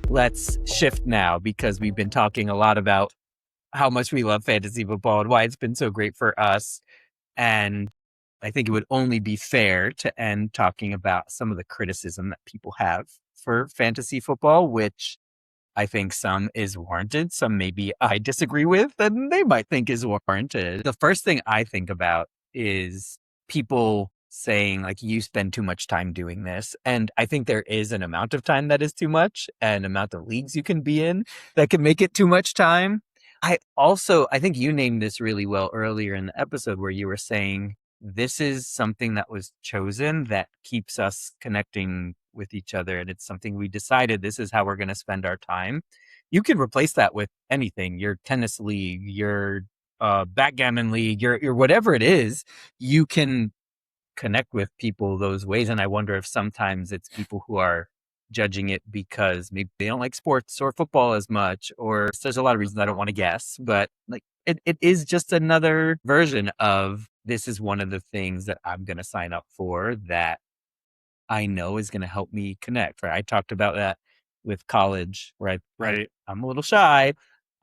Let's shift now because we've been talking a lot about how much we love fantasy football and why it's been so great for us. And I think it would only be fair to end talking about some of the criticism that people have for fantasy football, which I think some is warranted, some maybe I disagree with, and they might think is warranted. The first thing I think about is people saying like, you spend too much time doing this. And I think there is an amount of time that is too much, and amount of leagues you can be in that can make it too much time. I think you named this really well earlier in the episode where you were saying this is something that was chosen that keeps us connecting with each other. And it's something we decided this is how we're going to spend our time. You can replace that with anything, your tennis league, your backgammon league, your whatever it is. You can connect with people those ways. And I wonder if sometimes it's people who are judging it because maybe they don't like sports or football as much, or there's a lot of reasons I don't want to guess, but like it is just another version of this is one of the things that I'm going to sign up for that I know is going to help me connect. Right? I talked about that with college, where I'm a little shy.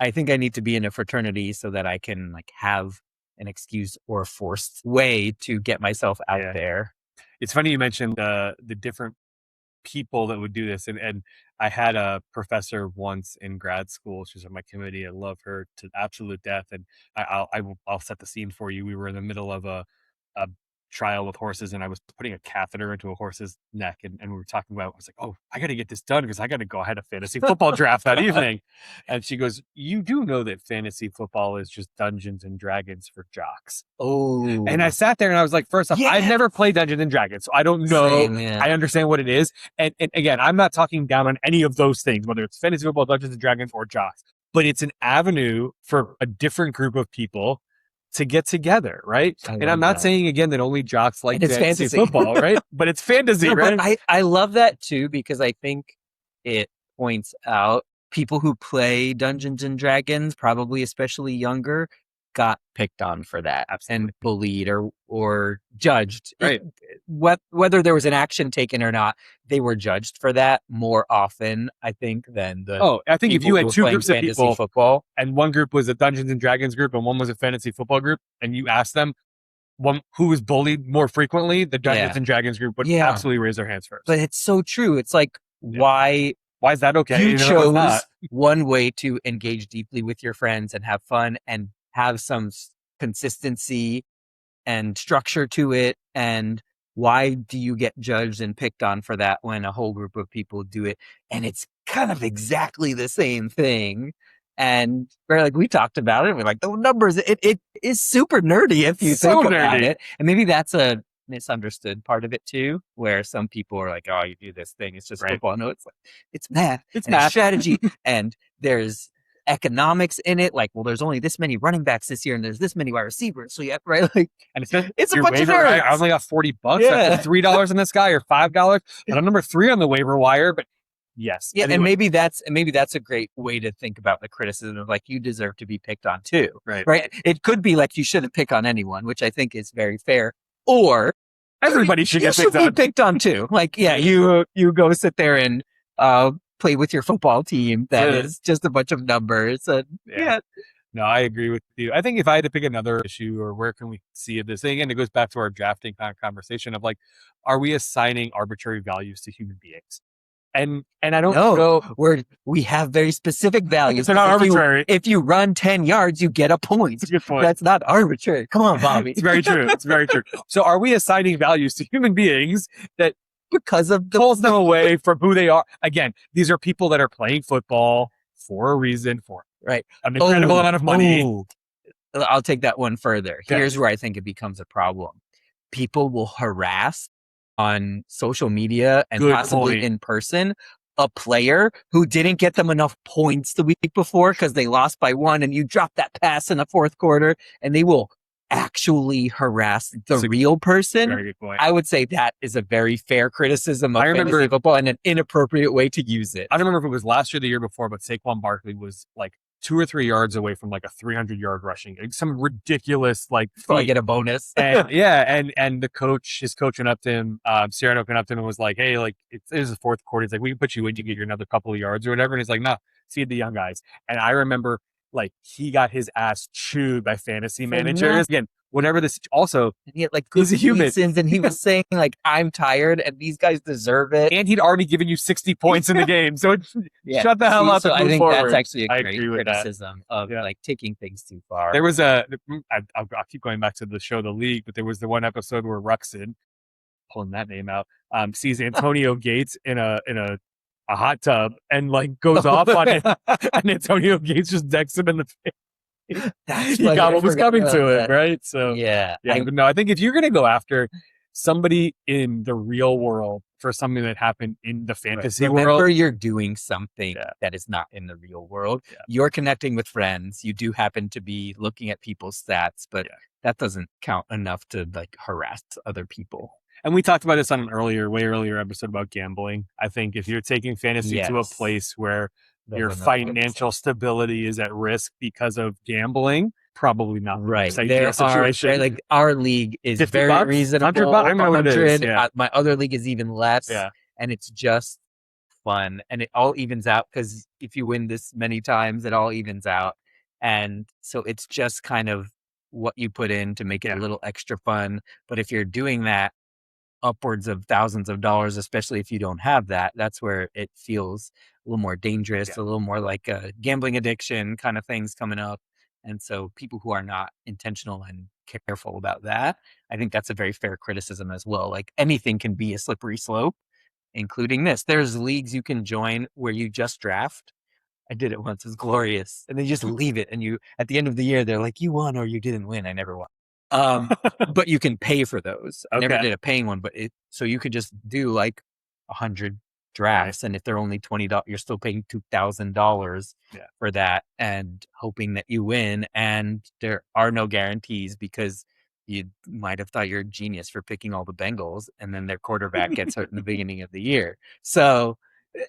I think I need to be in a fraternity so that I can like have an excuse or a forced way to get myself out there. It's funny you mentioned the different people that would do this, and I had a professor once in grad school. She was on my committee. I love her to absolute death, and I'll set the scene for you. We were in the middle of a trial with horses, and I was putting a catheter into a horse's neck, and we were talking about, I was like, oh, I got to get this done because I got to go. I had a fantasy football draft that evening. And she goes, you do know that fantasy football is just Dungeons and Dragons for jocks. Oh. And I sat there and I was like, first off, I've never played Dungeons and Dragons, so I don't know. I understand what it is. And again, I'm not talking down on any of those things, whether it's fantasy football, Dungeons and Dragons, or jocks, but it's an avenue for a different group of people to get together, right? And I'm not saying again that only jocks like fantasy football, right? But it's fantasy, right? But I love that too, because I think it points out people who play Dungeons and Dragons, probably especially younger, got picked on for that and bullied or judged. Right. Whether there was an action taken or not, they were judged for that more often, I think, than the. I think if you had two groups of people, football, and one group was a Dungeons and Dragons group and one was a fantasy football group, and you asked them who was bullied more frequently, the Dungeons and Dragons group would absolutely raise their hands first. But it's so true. It's like, why is that okay? You chose one way to engage deeply with your friends and have fun and have some consistency and structure to it. And why do you get judged and picked on for that when a whole group of people do it? And it's kind of exactly the same thing. And we talked about it. We're like, the numbers, it is super nerdy if you think about it. And maybe that's a misunderstood part of it too, where some people are like, oh, you do this thing, it's just football. No, it's like, it's math. It's math, strategy. And there's economics in it, like, well, there's only this many running backs this year and there's this many wide receivers, so and it's a bunch of nerds. I only got $40. That's $3 in this guy, or $5, and I'm number 3 on the waiver wire. But anyway. And maybe that's a great way to think about the criticism of like, you deserve to be picked on too, right? It could be like, you shouldn't pick on anyone, which I think is very fair, or Everybody should you get should picked be on. picked on too. Like, yeah, you go sit there and play with your football team that Yeah. is just a bunch of numbers. And yeah. No, I agree with you. I think if I had to pick another issue or where can we see this thing, and it goes back to our drafting kind of conversation of like, are we assigning arbitrary values to human beings? And I don't know. We have very specific values. They're not arbitrary. If you run 10 yards, you get a point. That's a good point. That's not arbitrary. Come on, Bobby. It's very true. It's very true. So are we assigning values to human beings that because of pulls them away from who they are? Again, these are people that are playing football for a reason, for right. an incredible amount of money. I'll take that one further. Okay. Here's where I think it becomes a problem. People will harass on social media and possibly in person a player who didn't get them enough points the week before because they lost by 1 and you dropped that pass in the fourth quarter, and they will actually harass the real person. Very good point. I would say that is a very fair criticism of fantasy football and an inappropriate way to use it. I don't remember if it was last year or the year before, but Saquon Barkley was like 2 or 3 yards away from like a 300-yard rushing, some ridiculous like. So I get a bonus. And and the coach, his coach went up to him, Sirianni went up to him and was like, "Hey, like it was the fourth quarter. He's like, we can put you in to get your another couple of yards or whatever." And he's like, "No, feed the young guys." And I remember like he got his ass chewed by fantasy managers. Again, whatever this also, and he had like he's a human, and he was saying like, "I'm tired, and these guys deserve it." And he'd already given you 60 points in the game, so shut the hell up. So and I move think forward. that's actually a great with criticism of like taking things too far. There was I'll keep going back to the show The League, but there was the one episode where Ruxin, pulling that name out, sees Antonio Gates in a hot tub and like goes off on it, and Antonio Gates just decks him in the face. He got what was coming to him, right? So but no, I think if you're gonna go after somebody in the real world for something that happened in the fantasy world, remember you're doing something that is not in the real world. You're connecting with friends. You do happen to be looking at people's stats, but that doesn't count enough to like harass other people. And we talked about this on an way earlier episode about gambling. I think if you're taking fantasy to a place where your financial stability is at risk because of gambling, probably not right. There situation. Like our league is very $50? reasonable. $100? I know what it is. My other league is even less. Yeah. And it's just fun, and it all evens out because if you win this many times, it all evens out. And so it's just kind of what you put in to make it a little extra fun. But if you're doing that upwards of thousands of dollars, especially if you don't have that, that's where it feels a little more dangerous, a little more like a gambling addiction kind of things coming up. And so people who are not intentional and careful about that, I think that's a very fair criticism as well. Like anything can be a slippery slope, including this. There's leagues you can join where you just draft. I did it once. It was glorious. And then you just leave it. And you, at the end of the year, they're like, you won or you didn't win. I never won. But you can pay for those. I never did a paying one, but so you could just do like 100 drafts. And if they're only $20, you're still paying $2,000 for that and hoping that you win. And there are no guarantees because you might have thought you're a genius for picking all the Bengals and then their quarterback gets hurt in the beginning of the year. So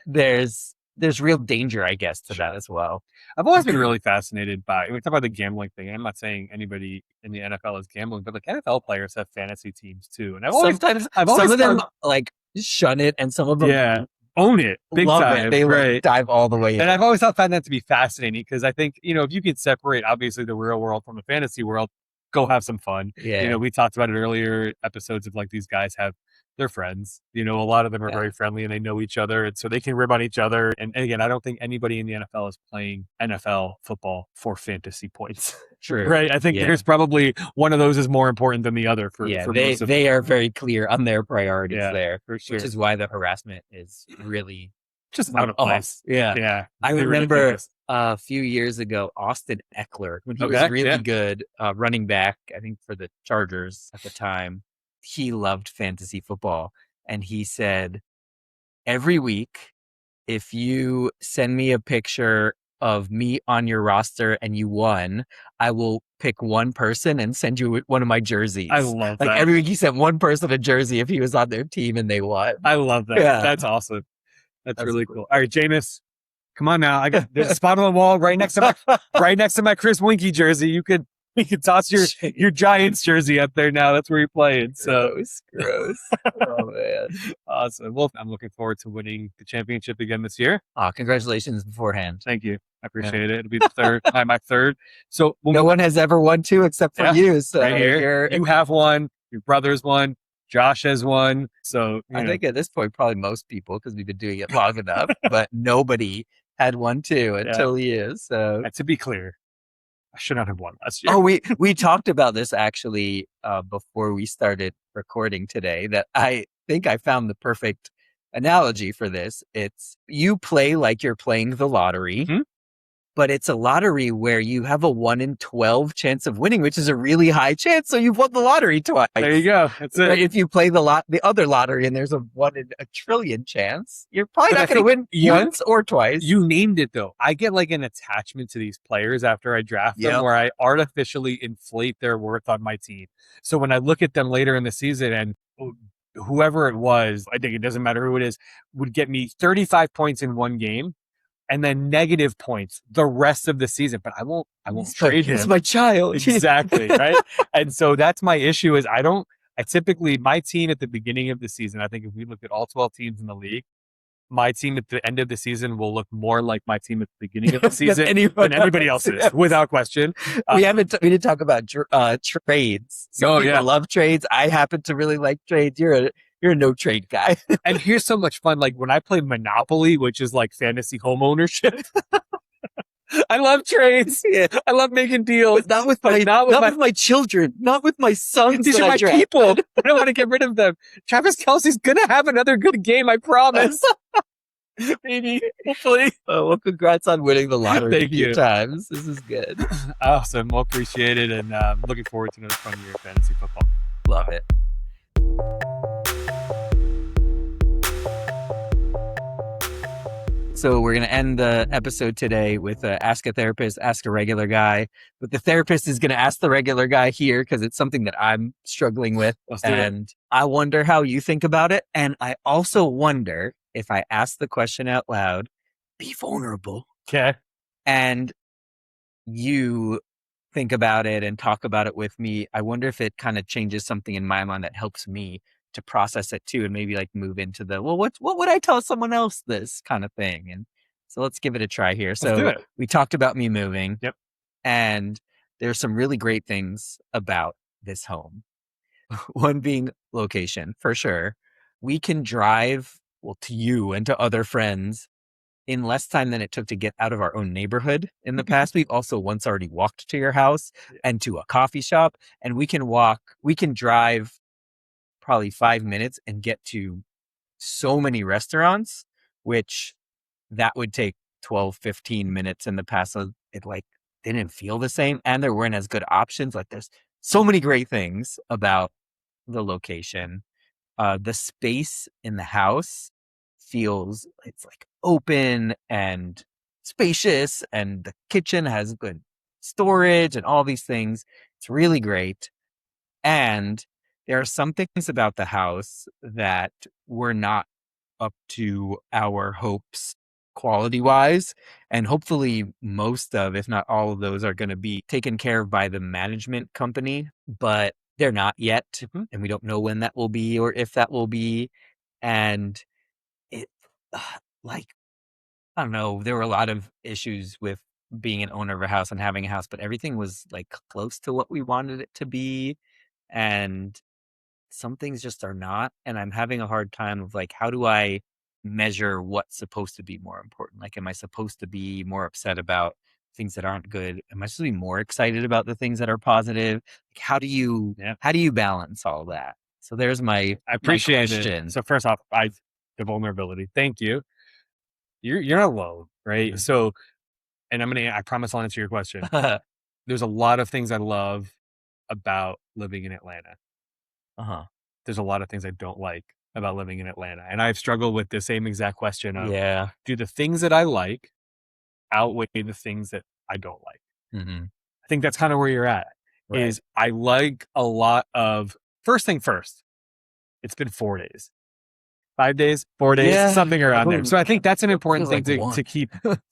there's real danger, I guess, to that as well. I've always been really fascinated by, we talk about the gambling thing. I'm not saying anybody in the NFL is gambling, but like NFL players have fantasy teams too. And some of them like shun it and some of them own it big time. They like, dive all the way in. And I've always found that to be fascinating because I think, if you could separate obviously the real world from the fantasy world, go have some fun. We talked about it earlier episodes of like these guys have their friends, a lot of them are very friendly and they know each other. And so they can rib on each other. And again, I don't think anybody in the NFL is playing NFL football for fantasy points. True. Right. I think there's probably one of those is more important than the other for most of they are very clear on their priorities there, for sure. Which is why the harassment is really just out of place. Yeah. I remember a few years ago, Austin Eckler, when he was really good running back, I think for the Chargers at the time, he loved fantasy football. And he said, every week, if you send me a picture of me on your roster and you won, I will pick one person and send you one of my jerseys. I love that. Like every week he sent one person a jersey if he was on their team and they won. I love that. Yeah. That's awesome. That's really cool. All right, Jameis, come on now. There's a spot on the wall right next to my Chris Winkie jersey. You could You can toss your Giants jersey up there now. That's where you're playing. So gross. Oh man. awesome. Well, I'm looking forward to winning the championship again this year. Congratulations beforehand. Thank you. I appreciate it. It'll be the third, my third. So no one has ever won two except for you. So right here, you have one. Your brother's won. Josh has won. So I think at this point, probably most people, because we've been doing it long enough, but nobody had one too until you. So to be clear, I should not have won last year. Oh, we talked about this actually before we started recording today, that I think I found the perfect analogy for this. It's you play like you're playing the lottery, but it's a lottery where you have a 1 in 12 chance of winning, which is a really high chance. So you've won the lottery twice. There you go. That's it. Right? If you play the other lottery and there's a 1 in a trillion chance, you're probably not going to win once or twice. You named it though. I get like an attachment to these players after I draft them, where I artificially inflate their worth on my team. So when I look at them later in the season and whoever it was, I think it doesn't matter who it is, would get me 35 points in one game and then negative points the rest of the season. But I won't trade him. It's my child. Exactly. Right. And so that's my issue is I typically, my team at the beginning of the season, I think if we look at all 12 teams in the league, my team at the end of the season will look more like my team at the beginning of the season than anybody else's, without question. We didn't talk about trades. Some people love trades. I happen to really like trades. You're a no trade guy. And here's so much fun. Like when I play Monopoly, which is like fantasy home ownership, I love trades. Yeah. I love making deals. But not with my children, not with my sons. These are my people. I don't want to get rid of them. Travis Kelce's going to have another good game, I promise. Maybe, hopefully. Well, congrats on winning the lottery Thank you. times. This is good. Awesome. Well, appreciate it. And looking forward to another fun year of fantasy football. Love it. So we're going to end the episode today with Ask a Therapist, Ask a Regular Guy. But the therapist is going to ask the regular guy here because it's something that I'm struggling with. And I wonder how you think about it. And I also wonder if I ask the question out loud, be vulnerable. Okay. And you think about it and talk about it with me. I wonder if it kind of changes something in my mind that helps me to process it too, and maybe like move into the, well, what would I tell someone else this kind of thing? And so let's give it a try here. So we talked about me moving. Yep. And there's some really great things about this home. One being location, for sure. We can drive, well, to you and to other friends in less time than it took to get out of our own neighborhood in the past. We've also once already walked to your house and to a coffee shop, and we can drive probably 5 minutes and get to so many restaurants, which that would take 12, 15 minutes in the past. So it like didn't feel the same. And there weren't as good options. Like there's so many great things about the location. The space in the house feels, it's like open and spacious, and the kitchen has good storage and all these things. It's really great. And there are some things about the house that were not up to our hopes quality wise. And hopefully most of, if not all of those, are going to be taken care of by the management company, but they're not yet. And we don't know when that will be or if that will be. And it, like, I don't know, there were a lot of issues with being an owner of a house and having a house, but everything was like close to what we wanted it to be. And some things just are not. And I'm having a hard time of like, how do I measure what's supposed to be more important? Like, am I supposed to be more upset about things that aren't good? Am I supposed to be more excited about the things that are positive? Like, how do you balance all that? So there's I appreciate it. So first off, the vulnerability. Thank you. You're not alone, right? Mm-hmm. So, and I promise I'll answer your question. There's a lot of things I love about living in Atlanta. There's a lot of things I don't like about living in Atlanta. And I've struggled with the same exact question of, do the things that I like outweigh the things that I don't like? I think that's kind of where you're at. Right. Is I like a lot of, first thing first, it's been 4 days. 5 days, 4 days, Yeah. something around there. Ooh, So I think that's an important feels thing like one.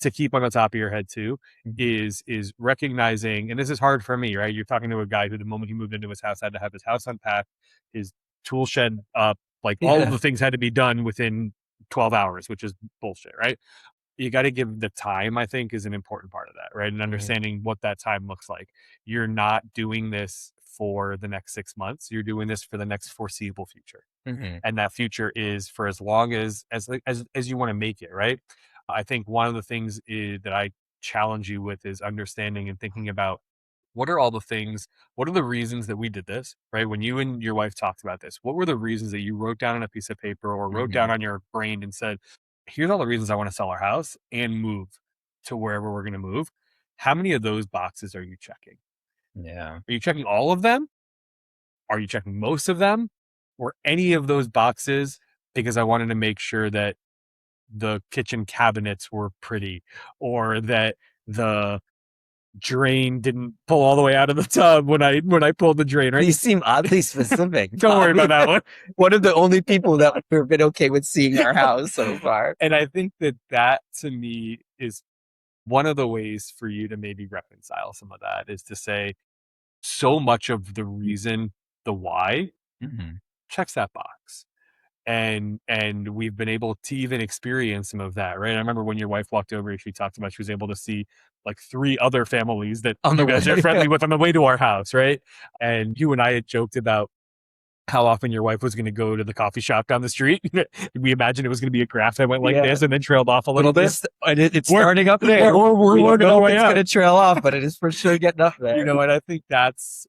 to keep on the top of your head too, is recognizing, and this is hard for me, right? You're talking to a guy who the moment he moved into his house had to have his house unpacked, his tool shed up, like all of Yeah. the things had to be done within 12 hours, which is bullshit, right? You got to give the time, I think, is an important part of that, right? And Right. understanding what that time looks like. You're not doing this for the next 6 months. You're doing this for the next foreseeable future. Mhm. And that future is for as long as you want to make it, right? I think one of the things that I challenge you with is understanding and thinking about what are all the things, what are the reasons that we did this, right? When you and your wife talked about this, what were the reasons that you wrote down on a piece of paper or wrote down Mhm. on your brain and said, here's all the reasons I want to sell our house and move to wherever we're going to move? How many of those boxes are you checking? Yeah. Are you checking all of them? Are you checking most of them? Or any of those boxes? Because I wanted to make sure that the kitchen cabinets were pretty, or that the drain didn't pull all the way out of the tub when I pulled the drain, right? These seem oddly specific. Don't worry about that one. One of the only people that have been okay with seeing our house so far. And I think that to me is one of the ways for you to maybe reconcile some of that, is to say so much of the reason, the why, Mhm. checks that box. And we've been able to even experience some of that, right? I remember when your wife walked over, she talked about she was able to see like 3 other families that On the you guys way. are friendly with on the way to our house, right? And you and I had joked about how often your wife was going to go to the coffee shop down the street. We imagined it was going to be a graph that went like Yeah. this and then trailed off a little bit. It's We're- starting up there. we're We don't working our know if way it's up. going to trail off, but it is for sure getting up there. You know, and I think that's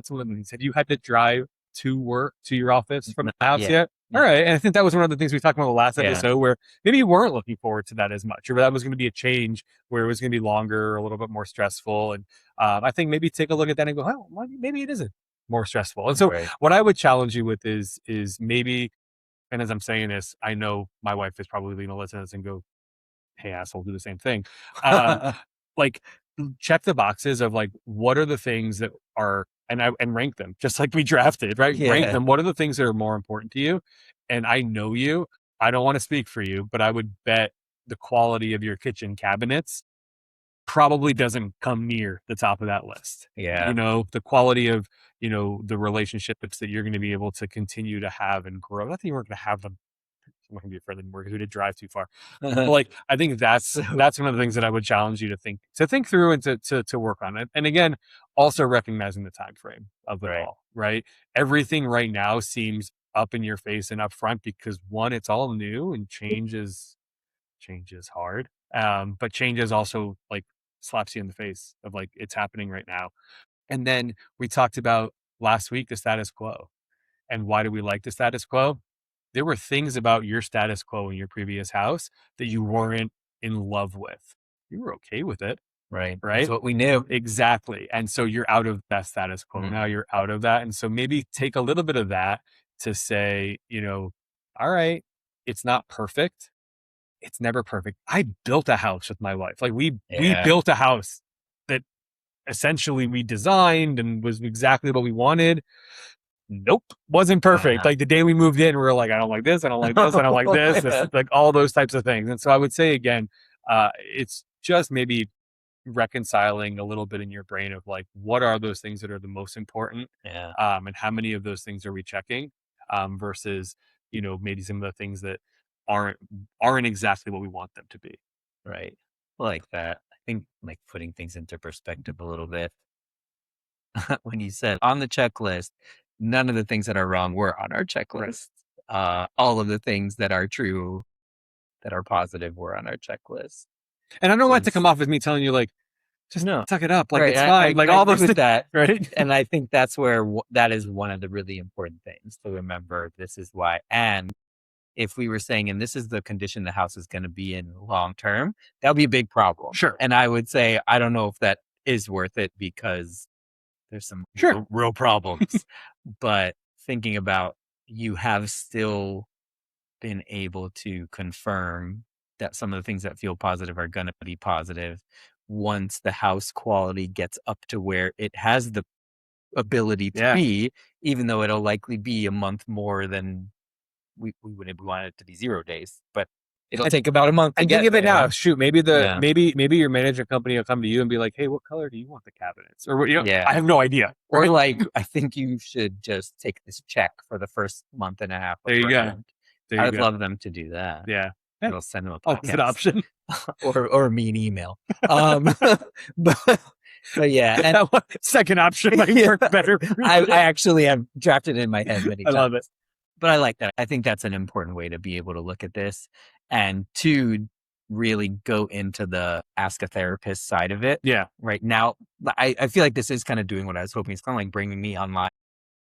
one of the things. Have you had to drive to work, to your office from the house Yeah. yet? All right. And I think that was one of the things we talked about in the last Yeah. episode, where maybe you weren't looking forward to that as much, or that was going to be a change where it was going to be longer, a little bit more stressful. And I think maybe take a look at that and go, oh, well, maybe it isn't more stressful. And so Right. what I would challenge you with is maybe, and as I'm saying this, I know my wife is probably going to listen to this and go, hey, asshole, do the same thing. Like, check the boxes of like, what are the things that are, and rank them just like we drafted, right? Rank Yeah. them. What are the things that are more important to you? And I know you, I don't want to speak for you, but I would bet the quality of your kitchen cabinets probably doesn't come near the top of that list. Yeah. You know, the quality of, the relationships that you're going to be able to continue to have and grow. Not that you weren't going to have them. I'm not gonna be afraid anymore who did drive too far. But like, I think that's one of the things that I would challenge you to think through and to work on it. And again, also recognizing the time frame of it Right. all, right? Everything right now seems up in your face and up front because one, it's all new and change is hard. But change is also like slaps you in the face of like it's happening right now. And then we talked about last week the status quo. And why do we like the status quo? There were things about your status quo in your previous house that you weren't in love with. You were okay with it, Right. right? That's what we knew. Exactly. And so you're out of that status quo. Now you're out of that. And so maybe take a little bit of that to say, all right, it's not perfect. It's never perfect. I built a house with my wife. Like we Yeah. built a house that essentially we designed and was exactly what we wanted. Nope, wasn't perfect. Like the day we moved in, we were like, I don't like this, I don't like this, I don't like this. This like all those types of things. And so I would say again, it's just maybe reconciling a little bit in your brain of like, what are those things that are the most important? Yeah. And how many of those things are we checking? Versus, maybe some of the things that aren't exactly what we want them to be. Right. I like that. I think like putting things into perspective a little bit. When you said on the checklist, none of the things that are wrong were on our checklist. All of the things that are true, that are positive, were on our checklist. And I don't So want it to come off as me telling you like, just No. tuck it up, like Right, it's fine, like all agree those with things, that. right? And I think that's where that is one of the really important things to remember. This is why. And if we were saying, and this is the condition the house is going to be in long term, that would be a big problem. Sure. And I would say, I don't know if that is worth it because there's some Sure. real problems. But thinking about, you have still been able to confirm that some of the things that feel positive are going to be positive once the house quality gets up to where it has the ability to Yeah. be, even though it'll likely be a month more than we want it to be 0 days, but it'll take about a month. And think of it now. Shoot, maybe Yeah. maybe your management company will come to you and be like, "Hey, what color do you want the cabinets?" Or Yeah. I have no idea. Or right? like, I think you should just take this check for the first month and a half. There you go. rent. There I you would go. love them to do that. Yeah. It'll send them a Oh, it's an podcast option. or me an email. But yeah, and Second option might Yeah. work better. I actually have drafted it in my head many I times. love it. But I like that. I think that's an important way to be able to look at this and to really go into the ask a therapist side of it. Yeah. Right now, I feel like this is kind of doing what I was hoping. It's kind of like bringing me online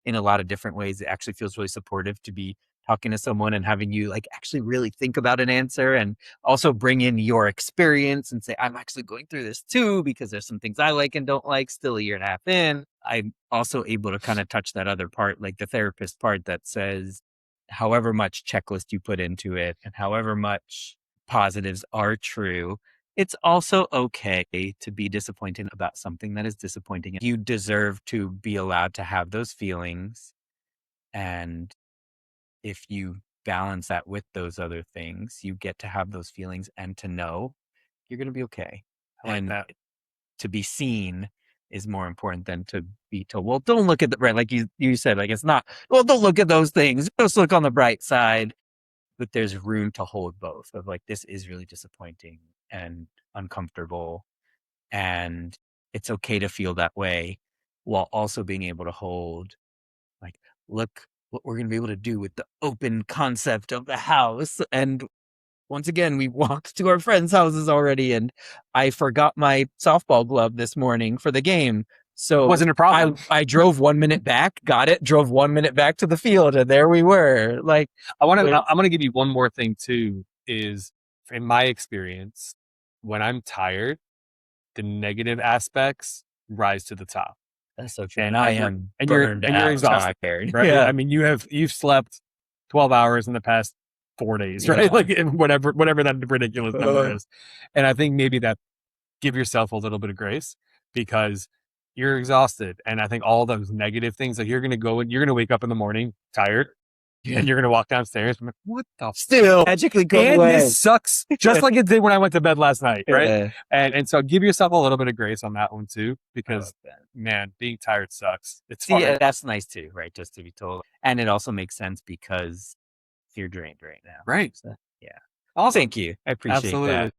in a lot of different ways. It actually feels really supportive to be talking to someone and having you like actually really think about an answer and also bring in your experience and say, I'm actually going through this too, because there's some things I like and don't like still a year and a half in. I'm also able to kind of touch that other part, like the therapist part that says, however much checklist you put into it and however much positives are true, it's also okay to be disappointed about something that is disappointing. You deserve to be allowed to have those feelings. And if you balance that with those other things, you get to have those feelings and to know you're going to be okay. I like And that. to be seen is more important than to be told, well, don't look at the, right. Like you said, like it's not, well, don't look at those things. Just look on the bright side. But there's room to hold both of like, this is really disappointing and uncomfortable. And it's okay to feel that way while also being able to hold like, look what we're going to be able to do with the open concept of the house. And once again, we walked to our friends' houses already, and I forgot my softball glove this morning for the game. So Wasn't a problem. I drove 1 minute back, got it, drove 1 minute back to the field, and there we were. Like, I'm going to give you one more thing too, is in my experience, when I'm tired, the negative aspects rise to the top. that's so true. And I you're- am and you're- burned and you're out, exhausted, tired. Right? Yeah. I mean, you've slept 12 hours in the past 4 days, right? Yeah. Like whatever that ridiculous number is. And I think maybe that give yourself a little bit of grace because you're exhausted. And I think all those negative things, like you're going to wake up in the morning tired and you're going to walk downstairs and be like, what the Still magically go and away. this sucks just like it did when I went to bed last night, right? Yeah. And so give yourself a little bit of grace on that one too, because I love that. man, being tired sucks. It's See, hard. that's nice too, right? Just to be told. And it also makes sense because you're drained right now. Right. So, yeah. Awesome. Thank you. I appreciate Absolutely. that.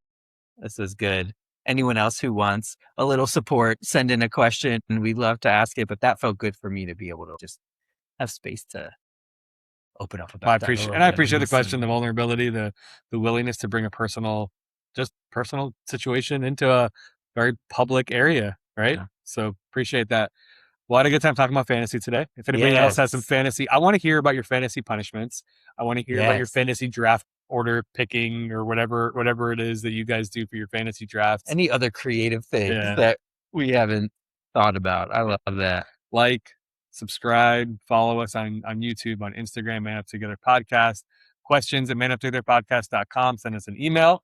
This is good. Anyone else who wants a little support, send in a question and we'd love to ask it. But that felt good for me to be able to just have space to open up about I that. appreciate the question, the vulnerability, the willingness to bring a personal situation into a very public area, right? Yeah. So appreciate that. Well, I had a good time talking about fantasy today. If anybody else has some Yes. fantasy, I want to hear about your fantasy punishments. I want to hear about your Yes. fantasy draft order picking or whatever it is that you guys do for your fantasy drafts. Any other creative things Yeah. that we haven't thought about. I love that. Like, subscribe, follow us on YouTube, on Instagram, Man Up Together Podcast. Questions at manuptogetherpodcast.com. Send us an email.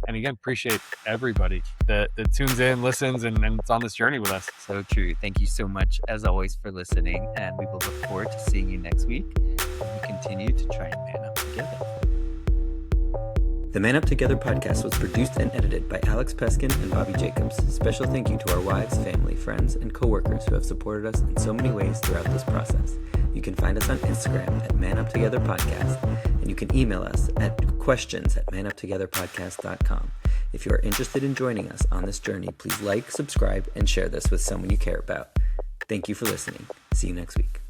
And again, appreciate everybody that tunes in, listens, and it's on this journey with us. So true. Thank you so much, as always, for listening. And we will look forward to seeing you next week as we continue to try and man up together. The Man Up Together podcast was produced and edited by Alex Peskin and Bobby Jacobs. Special thank you to our wives, family, friends, and coworkers who have supported us in so many ways throughout this process. You can find us on Instagram at Man Up Together Podcast, and you can email us at questions@manuptogetherpodcast.com. If you are interested in joining us on this journey, please like, subscribe, and share this with someone you care about. Thank you for listening. See you next week.